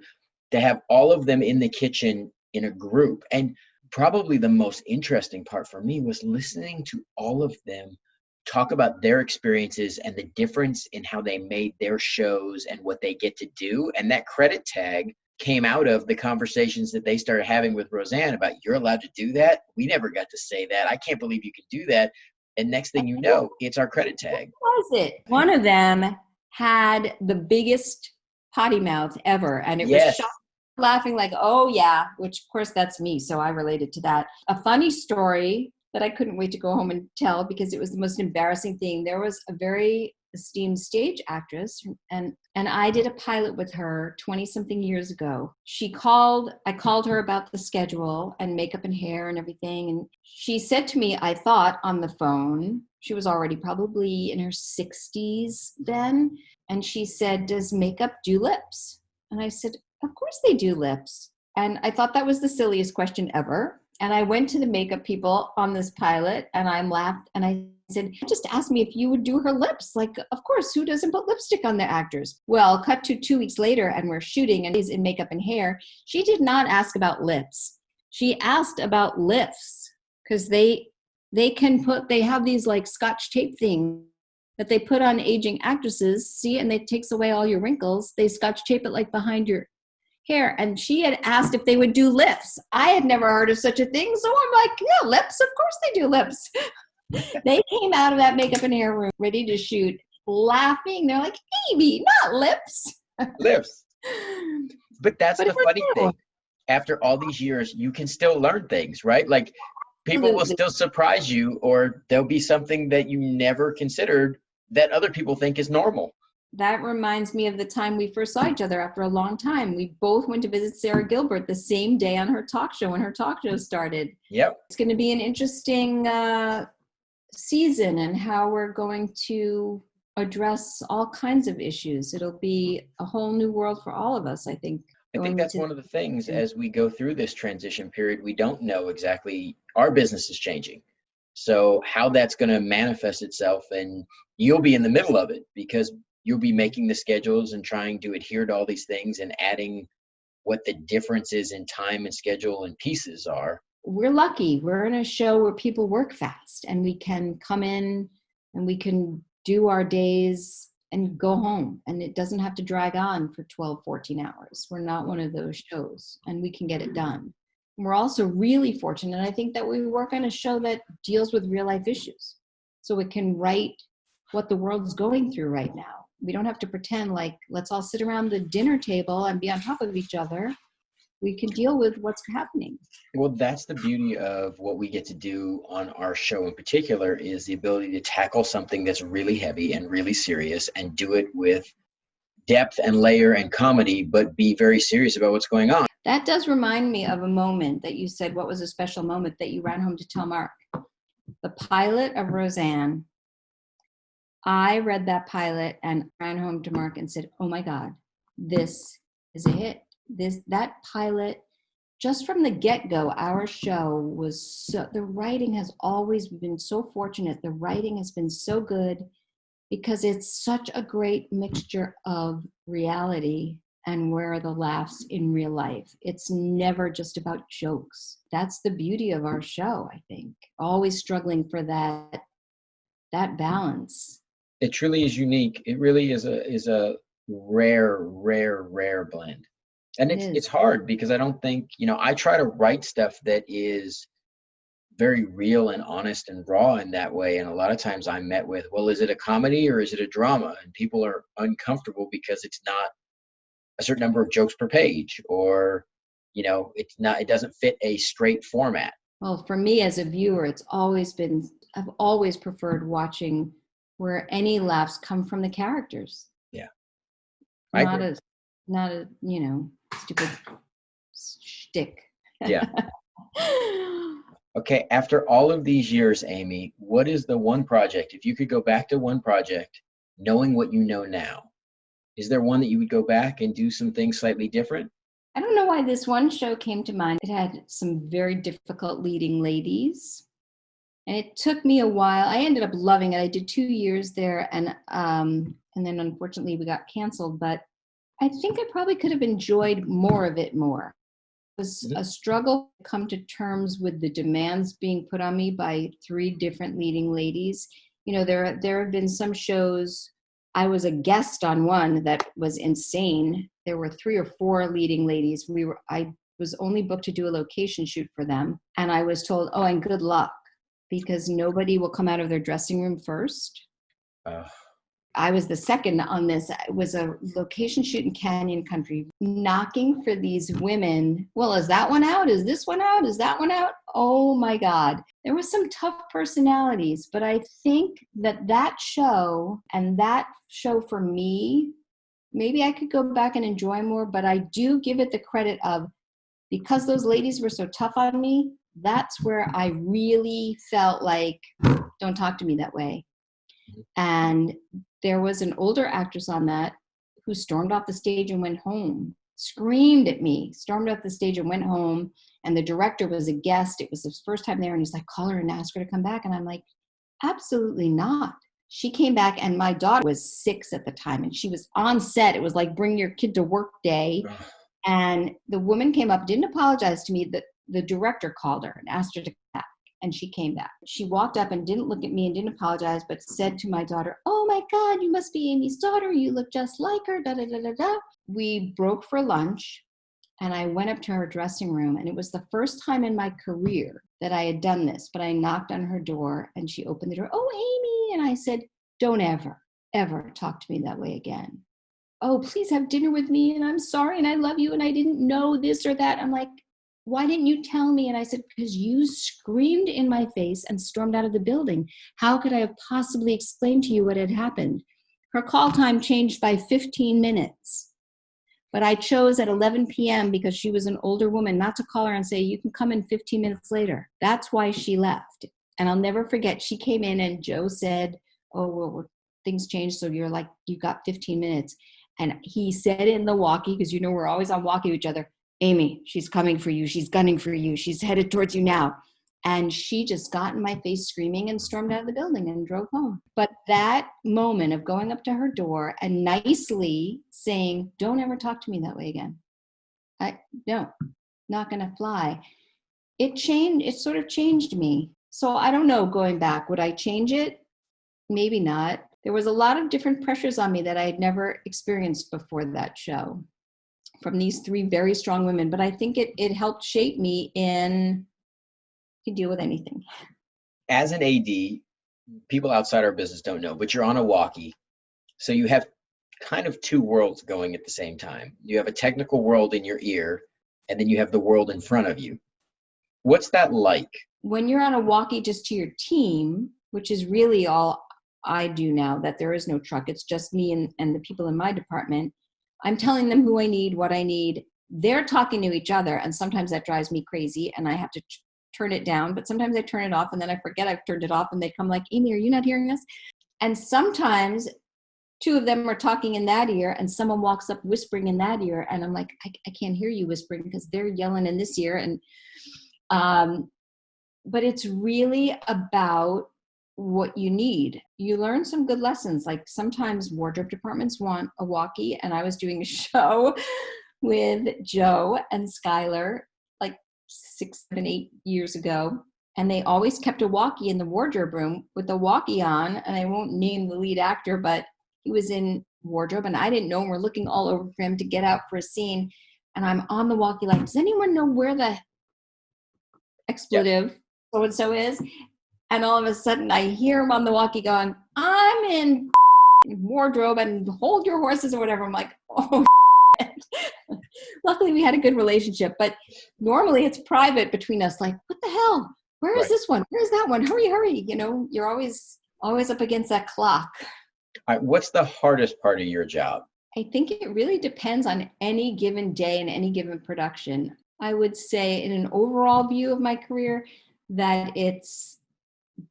to have all of them in the kitchen in a group. And probably the most interesting part for me was listening to all of them talk about their experiences and the difference in how they made their shows and what they get to do. And that credit tag came out of the conversations that they started having with Roseanne about, you're allowed to do that? We never got to say that. I can't believe you can do that. And next thing you know, it's our credit tag. What was it? One of them had the biggest potty mouth ever. And it was Yes. shocking, laughing like, oh yeah, which of course that's me. So I related to that. A funny story that I couldn't wait to go home and tell because it was the most embarrassing thing. There was a very esteemed stage actress and I did a pilot with her 20 something years ago. I called her about the schedule and makeup and hair and everything. And she said to me, I thought on the phone, she was already probably in her 60s then. And she said, does makeup do lips? And I said, of course they do lips. And I thought that was the silliest question ever. And I went to the makeup people on this pilot and I laughed and I said, just ask me if you would do her lips. Like, of course, who doesn't put lipstick on their actors? Well, cut to 2 weeks later and we're shooting and he's in makeup and hair. She did not ask about lips. She asked about lifts because they have these like Scotch tape things that they put on aging actresses, see, and it takes away all your wrinkles. They Scotch tape it like behind your hair. And she had asked if they would do lifts. I had never heard of such a thing. So I'm like, yeah, lips, of course they do lips. They came out of that makeup and hair room ready to shoot, laughing. They're like, Amy, not lips. Lips. But that's But the it was funny cool. thing. After all these years, you can still learn things, right? Like people will Absolutely. still surprise you, or there'll be something that you never considered that other people think is normal. That reminds me of the time we first saw each other after a long time. We both went to visit Sarah Gilbert the same day on her talk show when her talk show started. Yep. It's going to be an interesting season and how we're going to address all kinds of issues. It'll be a whole new world for all of us, I think. I think Going that's into one of the things as we go through this transition period, we don't know exactly, our business is changing. So how that's going to manifest itself, and you'll be in the middle of it because you'll be making the schedules and trying to adhere to all these things and adding what the differences in time and schedule and pieces are. we're lucky. We're in a show where people work fast and we can come in and we can do our days and go home. And it doesn't have to drag on for 12, 14 hours. We're not one of those shows and we can get it done. We're also really fortunate, I think, that we work on a show that deals with real life issues. So it can write what the world's going through right now. We don't have to pretend like, let's all sit around the dinner table and be on top of each other. We can deal with what's happening. Well, that's the beauty of what we get to do on our show in particular, is the ability to tackle something that's really heavy and really serious and do it with depth and layer and comedy, but be very serious about what's going on. That does remind me of a moment that you said, what was a special moment that you ran home to tell Mark? The pilot of Roseanne. I read that pilot and ran home to Mark and said, oh my God, this is a hit. That pilot, just from the get-go, our show was so, the writing has always been so fortunate. The writing has been so good because it's such a great mixture of reality and where are the laughs in real life. It's never just about jokes. That's the beauty of our show, I think. Always struggling for that balance. It truly is unique. It really is a rare blend. And It it's is. hard because I don't think, I try to write stuff that is very real and honest and raw in that way. And a lot of times I'm met with, well, is it a comedy or is it a drama? And people are uncomfortable because it's not a certain number of jokes per page, or, it doesn't fit a straight format. Well, for me as a viewer, I've always preferred watching where any laughs come from the characters. Yeah. I Not agree. a stupid shtick. Yeah. Okay, after all of these years, Amy, what is the one project, if you could go back to one project, knowing what you know now, is there one that you would go back and do some things slightly different? I don't know why this one show came to mind. It had some very difficult leading ladies. And it took me a while. I ended up loving it. I did 2 years there, and then unfortunately we got canceled. But I think I probably could have enjoyed more of it more. It was a struggle to come to terms with the demands being put on me by 3 different leading ladies. There have been some shows. I was a guest on one that was insane. There were 3 or 4 leading ladies. I was only booked to do a location shoot for them, and I was told, "Oh, and good luck, because nobody will come out of their dressing room first." Uh, I was the second on this. It was a location shoot in Canyon Country, knocking for these women. Well, is that one out? Is this one out? Is that one out? Oh my God. There were some tough personalities, but I think that show and that show for me, maybe I could go back and enjoy more, but I do give it the credit of, because those ladies were so tough on me, that's where I really felt like, don't talk to me that way. And there was an older actress on that who stormed off the stage and went home, screamed at me, stormed off the stage and went home. And the director was a guest. It was his first time there. And he's like, call her and ask her to come back. And I'm like, absolutely not. She came back, and my daughter was 6 at the time, and she was on set. It was like bring your kid to work day. And the woman came up, didn't apologize to me. The director called her and asked her to come back. And she came back. She walked up and didn't look at me and didn't apologize, but said to my daughter, "Oh my God, you must be Amy's daughter. You look just like her, da da da da da." We broke for lunch, and I went up to her dressing room, and it was the first time in my career that I had done this, but I knocked on her door, and she opened the door. "Oh, Amy." And I said, "Don't ever talk to me that way again. Oh, please have dinner with me, and I'm sorry, and I love you, and I didn't know this or that." I'm like, "Why didn't you tell me?" And I said, "Because you screamed in my face and stormed out of the building. How could I have possibly explained to you what had happened?" Her call time changed by 15 minutes. But I chose at 11 p.m. because she was an older woman not to call her and say, "You can come in 15 minutes later." That's why she left. And I'll never forget, she came in and Joe said, "Oh, well, things changed, so you got 15 minutes. And he said in the walkie, because we're always on walkie with each other, "Amy, she's coming for you. She's gunning for you. She's headed towards you now." And she just got in my face screaming and stormed out of the building and drove home. But that moment of going up to her door and nicely saying, "Don't ever talk to me that way again. No, not going to fly." It sort of changed me. So I don't know, going back, would I change it? Maybe not. There was a lot of different pressures on me that I had never experienced before that show, from these 3 very strong women. But I think it helped shape me to deal with anything. As an AD, people outside our business don't know, but you're on a walkie. So you have kind of 2 worlds going at the same time. You have a technical world in your ear, and then you have the world in front of you. What's that like? When you're on a walkie just to your team, which is really all I do now, that there is no truck, it's just me and the people in my department. I'm telling them who I need, what I need. They're talking to each other, and sometimes that drives me crazy, and I have to turn it down. But sometimes I turn it off, and then I forget I've turned it off, and they come like, "Amy, are you not hearing us?" And sometimes 2 of them are talking in that ear, and someone walks up whispering in that ear, and I'm like, I can't hear you whispering because they're yelling in this ear. And but it's really about what you need. You learn some good lessons. Like sometimes wardrobe departments want a walkie, and I was doing a show with Joe and Skylar like 6, 7, 8 years ago, and they always kept a walkie in the wardrobe room with the walkie on. And I won't name the lead actor, but he was in wardrobe, and I didn't know, and we're looking all over for him to get out for a scene. And I'm on the walkie like, "Does anyone know where the expletive so-and-so is?" And all of a sudden I hear him on the walkie going, "I'm in wardrobe and hold your horses," or whatever. I'm like, oh, luckily we had a good relationship, but normally it's private between us. Like, what the hell? Where is this one? Where's that one? Hurry. You're always always up against that clock. All right, what's the hardest part of your job? I think it really depends on any given day and any given production. I would say in an overall view of my career that it's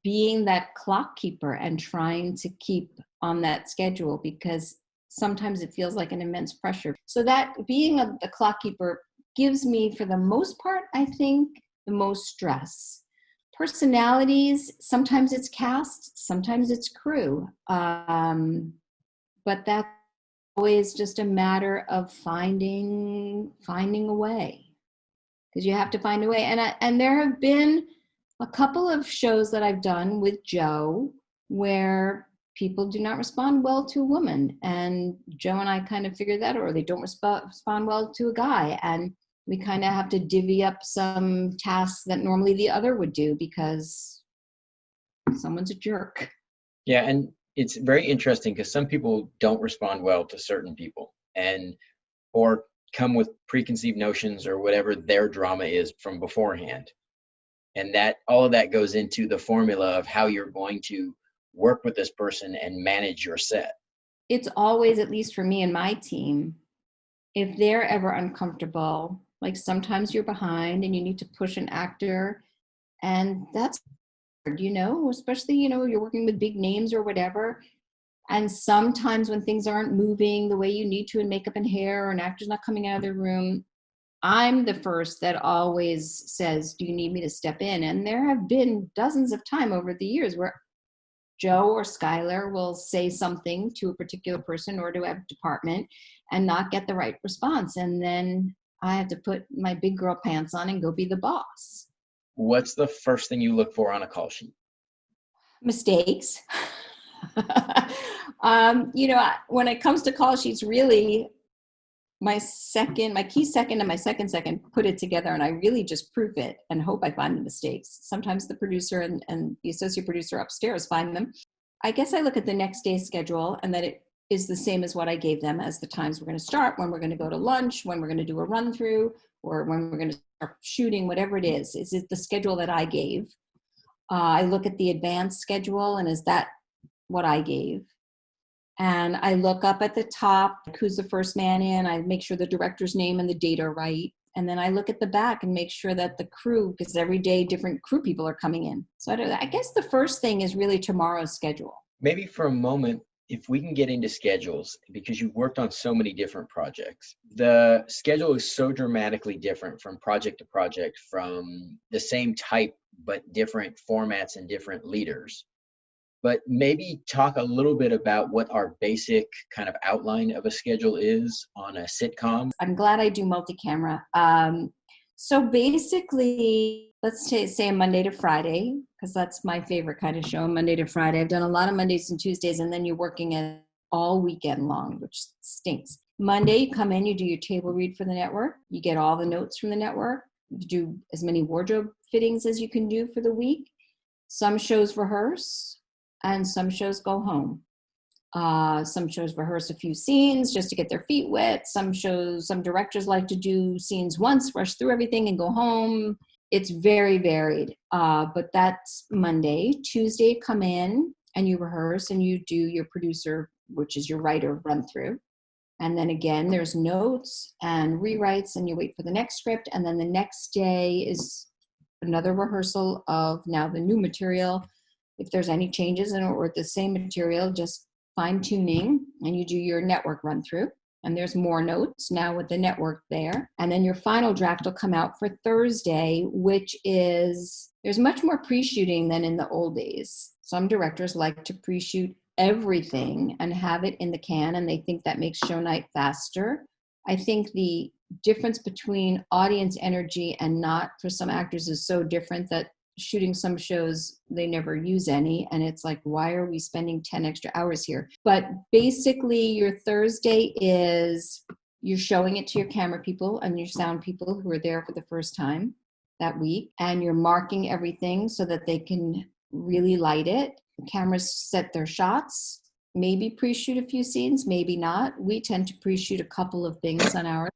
being that clock keeper and trying to keep on that schedule, because sometimes it feels like an immense pressure. So that being the clock keeper gives me, for the most part, I think, the most stress. Personalities, sometimes it's cast, sometimes it's crew. But that's always just a matter of finding a way, because you have to find a way. And there have been a couple of shows that I've done with Joe where people do not respond well to a woman, and Joe and I kind of figured that, or they don't respond well to a guy, and we kind of have to divvy up some tasks that normally the other would do because someone's a jerk. Yeah, and it's very interesting because some people don't respond well to certain people, and or come with preconceived notions or whatever their drama is from beforehand. And that all of that goes into the formula of how you're going to work with this person and manage your set. It's always, at least for me and my team, if they're ever uncomfortable, like sometimes you're behind and you need to push an actor, and that's hard, especially, you're working with big names or whatever. And sometimes when things aren't moving the way you need to in makeup and hair, or an actor's not coming out of their room, I'm the first that always says, do you need me to step in? And there have been dozens of times over the years where Joe or Skylar will say something to a particular person or to a department and not get the right response. And then I have to put my big girl pants on and go be the boss. What's the first thing you look for on a call sheet? Mistakes. When it comes to call sheets, really, my key second and my second put it together, and I really just proof it and hope I find the mistakes. Sometimes the producer and the associate producer upstairs find them. I guess I look at the next day's schedule and that it is the same as what I gave them, as the times we're going to start, when we're going to go to lunch, when we're going to do a run through, or when we're going to start shooting, whatever it is. Is it the schedule that I gave? I look at the advanced schedule, and is that what I gave? And I look up at the top, who's the first man in. I make sure the director's name and the date are right. And then I look at the back and make sure that the crew, because every day different crew people are coming in. So I guess the first thing is really tomorrow's schedule. Maybe for a moment, if we can get into schedules, because you've worked on so many different projects, the schedule is so dramatically different from project to project, from the same type, but different formats and different leaders. But maybe talk a little bit about what our basic kind of outline of a schedule is on a sitcom. I'm glad I do multi-camera. So basically, let's say a Monday to Friday, because that's my favorite kind of show, Monday to Friday. I've done a lot of Mondays and Tuesdays, and then you're working it all weekend long, which stinks. Monday, you come in, you do your table read for the network. You get all the notes from the network. You do as many wardrobe fittings as you can do for the week. Some shows rehearse, and some shows go home. Some shows rehearse a few scenes just to get their feet wet. Some directors like to do scenes once, rush through everything and go home. It's very varied, but that's Monday. Tuesday, come in and you rehearse and you do your producer, which is your writer, run through. And then again, there's notes and rewrites, and you wait for the next script. And then the next day is another rehearsal of now the new material. If there's any changes or the same material, just fine tuning, and you do your network run through. And there's more notes now with the network there. And then your final draft will come out for Thursday, which is, there's much more pre-shooting than in the old days. Some directors like to pre-shoot everything and have it in the can, and they think that makes show night faster. I think the difference between audience energy and not for some actors is so different that shooting some shows, they never use any. And it's like, why are we spending 10 extra hours here? But basically your Thursday is you're showing it to your camera people and your sound people who are there for the first time that week. And you're marking everything so that they can really light it. The cameras set their shots, maybe pre-shoot a few scenes, maybe not. We tend to pre-shoot a couple of things on ours,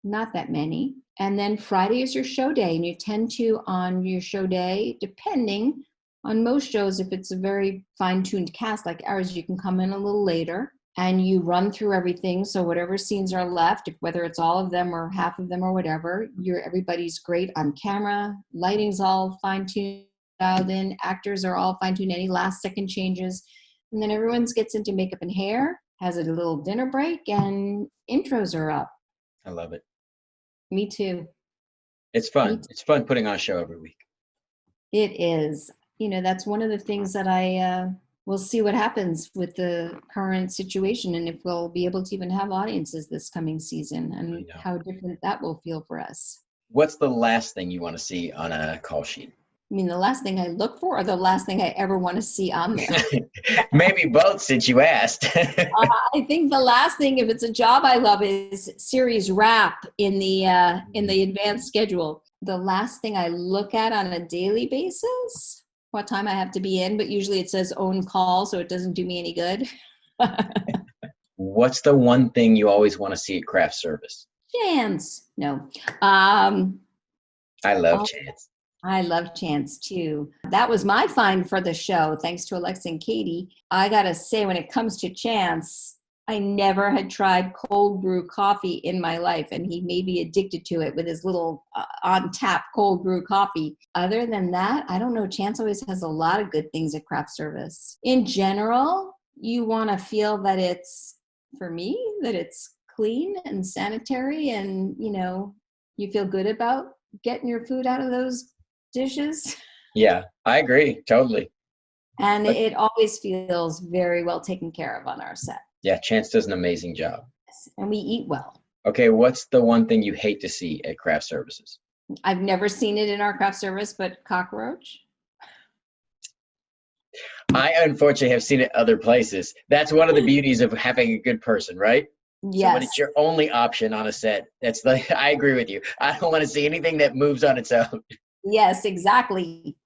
not that many. And then Friday is your show day, and you tend to, on your show day, depending, On most shows, if it's a very fine-tuned cast like ours, you can come in a little later and you run through everything. So whatever scenes are left, whether it's all of them or half of them or whatever, everybody's great on camera. Lighting's all fine-tuned, dialed in. Actors are all fine-tuned. Any last-second changes, and then everyone gets into makeup and hair, has a little dinner break, and intros are up. I love it. Me too. It's fun. It's fun putting on a show every week. It is. That's one of the things that we'll see what happens with the current situation and if we'll be able to even have audiences this coming season and how different that will feel for us. What's the last thing you want to see on a call sheet? I mean, the last thing I look for or the last thing I ever want to see on there? Maybe both, since you asked. I think the last thing, if it's a job I love, is series wrap in the advanced schedule. The last thing I look at on a daily basis, what time I have to be in, but usually it says own call, so it doesn't do me any good. What's the one thing you always want to see at craft service? Chance. No. I love Chance. I love Chance too. That was my find for the show, thanks to Alexa and Katie. I gotta say, when it comes to Chance, I never had tried cold brew coffee in my life, and he made me addicted to it with his little on tap cold brew coffee. Other than that, I don't know. Chance always has a lot of good things at craft service. In general, you want to feel that it's, for me, that it's clean and sanitary, and you feel good about getting your food out of those dishes. Yeah, I agree. Totally. And it always feels very well taken care of on our set. Yeah, Chance does an amazing job. And we eat well. Okay, what's the one thing you hate to see at craft services? I've never seen it in our craft service, but cockroach. I unfortunately have seen it other places. That's one of the beauties of having a good person, right? Yes. So when it's your only option on a set, that's like, I agree with you. I don't want to see anything that moves on its own. Yes, exactly.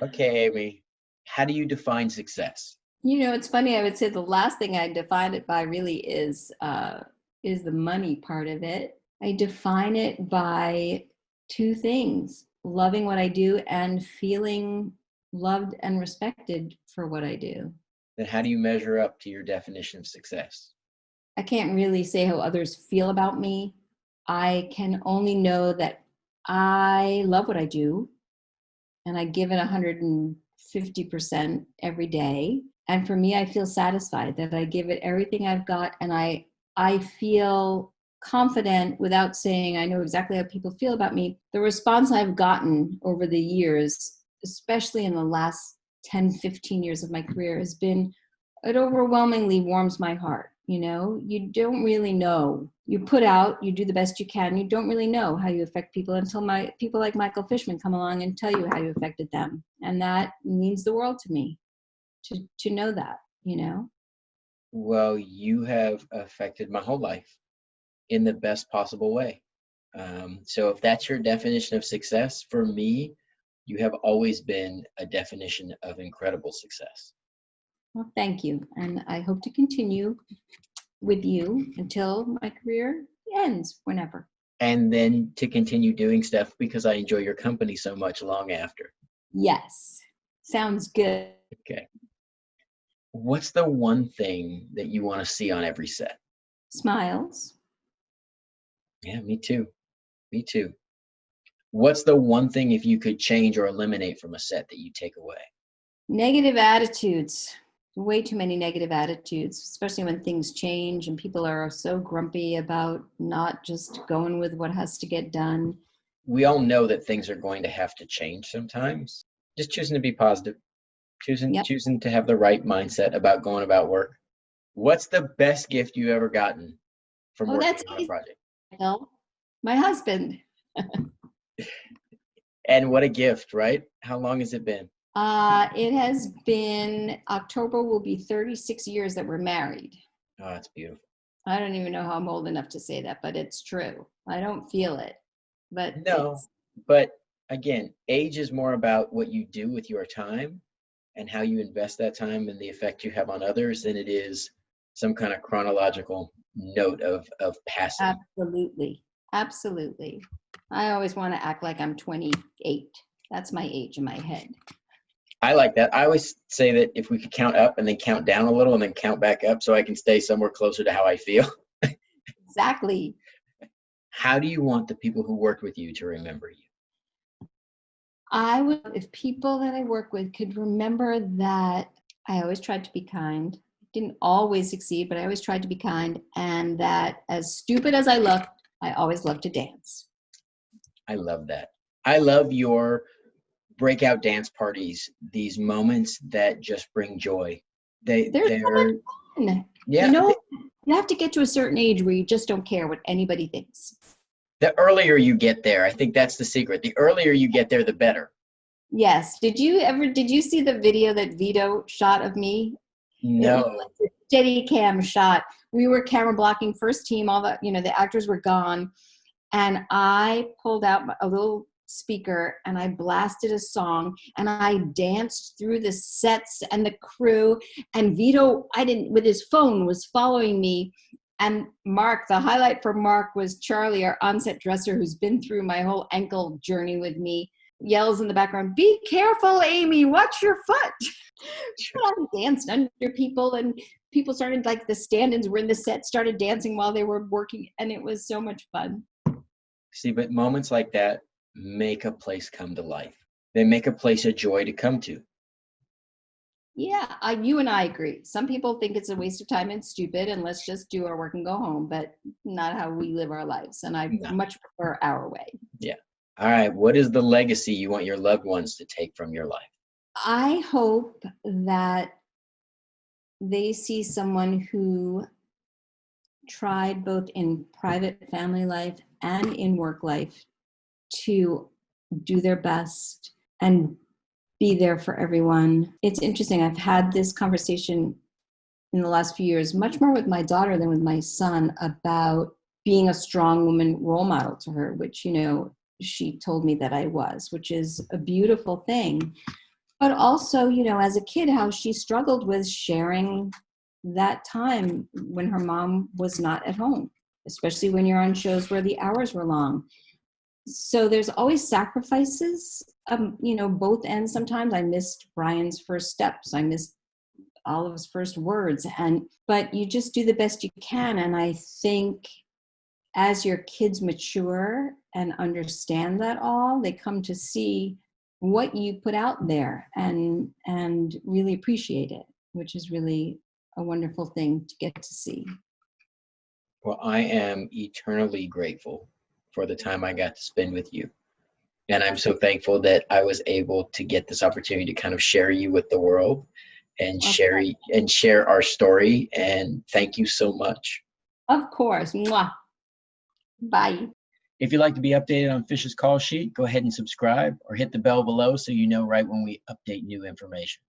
Okay, Amy, how do you define success? It's funny. I would say the last thing I define it by really is the money part of it. I define it by two things: loving what I do and feeling loved and respected for what I do. Then how do you measure up to your definition of success? I can't really say how others feel about me. I can only know that I love what I do and I give it 150% every day. And for me, I feel satisfied that I give it everything I've got, and I feel confident without saying I know exactly how people feel about me. The response I've gotten over the years, especially in the last 10, 15 years of my career, has been, it overwhelmingly warms my heart. You don't really know. You put out, you do the best you can. You don't really know how you affect people until people like Michael Fishman come along and tell you how you affected them. And that means the world to me, to know that, Well, you have affected my whole life in the best possible way. So if that's your definition of success, for me, you have always been a definition of incredible success. Well, thank you. And I hope to continue with you until my career ends, whenever. And then to continue doing stuff because I enjoy your company so much long after. Yes. Sounds good. Okay. What's the one thing that you want to see on every set? Smiles. Yeah, me too. Me too. What's the one thing, if you could change or eliminate from a set, that you take away? Negative attitudes. Way too many negative attitudes, especially when things change and people are so grumpy about not just going with what has to get done. We all know that things are going to have to change sometimes. Just choosing to be positive, choosing to have the right mindset about going about work. What's the best gift you ever gotten from working on a project? My husband. And what a gift, right? How long has it been? It has been, October will be 36 years that we're married. Oh, that's beautiful. I don't even know how I'm old enough to say that, but it's true. I don't feel it. But no, but again, age is more about what you do with your time and how you invest that time and the effect you have on others than it is some kind of chronological note of passing. Absolutely. Absolutely. I always want to act like I'm 28. That's my age in my head. I like that. I always say that if we could count up and then count down a little and then count back up so I can stay somewhere closer to how I feel. Exactly. How do you want the people who worked with you to remember you? I would, if people that I work with could remember that I always tried to be kind. Didn't always succeed, but I always tried to be kind. And that as stupid as I looked, I always loved to dance. I love that. I love your breakout dance parties, these moments that just bring joy. They're so much fun. Yeah. You know, you have to get to a certain age where you just don't care what anybody thinks. The earlier you get there, I think that's the secret. The earlier you get there, the better. Yes. Did you see the video that Vito shot of me? It was No. like a steady cam shot. We were camera blocking first team, all the, the actors were gone. And I pulled out a little speaker and I blasted a song and I danced through the sets and the crew, and Vito, with his phone, was following me. And Mark, the highlight for Mark was Charlie, our on-set dresser, who's been through my whole ankle journey with me, yells in the background, "Be careful, Amy, watch your foot." I danced under people, and people started, like the stand-ins were in the set, started dancing while they were working, and it was so much fun. See, but moments like that make a place come to life. They make a place a joy to come to. Yeah, you and I agree. Some people think it's a waste of time and stupid, and let's just do our work and go home, but not how we live our lives. And I much prefer our way. Yeah. All right. What is the legacy you want your loved ones to take from your life? I hope that they see someone who tried both in private family life and in work life to do their best and be there for everyone. It's interesting. I've had this conversation in the last few years, much more with my daughter than with my son, about being a strong woman role model to her, which, she told me that I was, which is a beautiful thing. But also, as a kid, how she struggled with sharing that time when her mom was not at home, especially when you're on shows where the hours were long. So there's always sacrifices, both ends. Sometimes I missed Brian's first steps. I missed Olive's first words. But you just do the best you can. And I think as your kids mature and understand that all, they come to see what you put out there and really appreciate it, which is really a wonderful thing to get to see. Well, I am eternally grateful for the time I got to spend with you. And I'm so thankful that I was able to get this opportunity to kind of share you with the world and share our story. And thank you so much. Of course. Mwah. Bye. If you'd like to be updated on Fish's Call Sheet, go ahead and subscribe or hit the bell below so you know right when we update new information.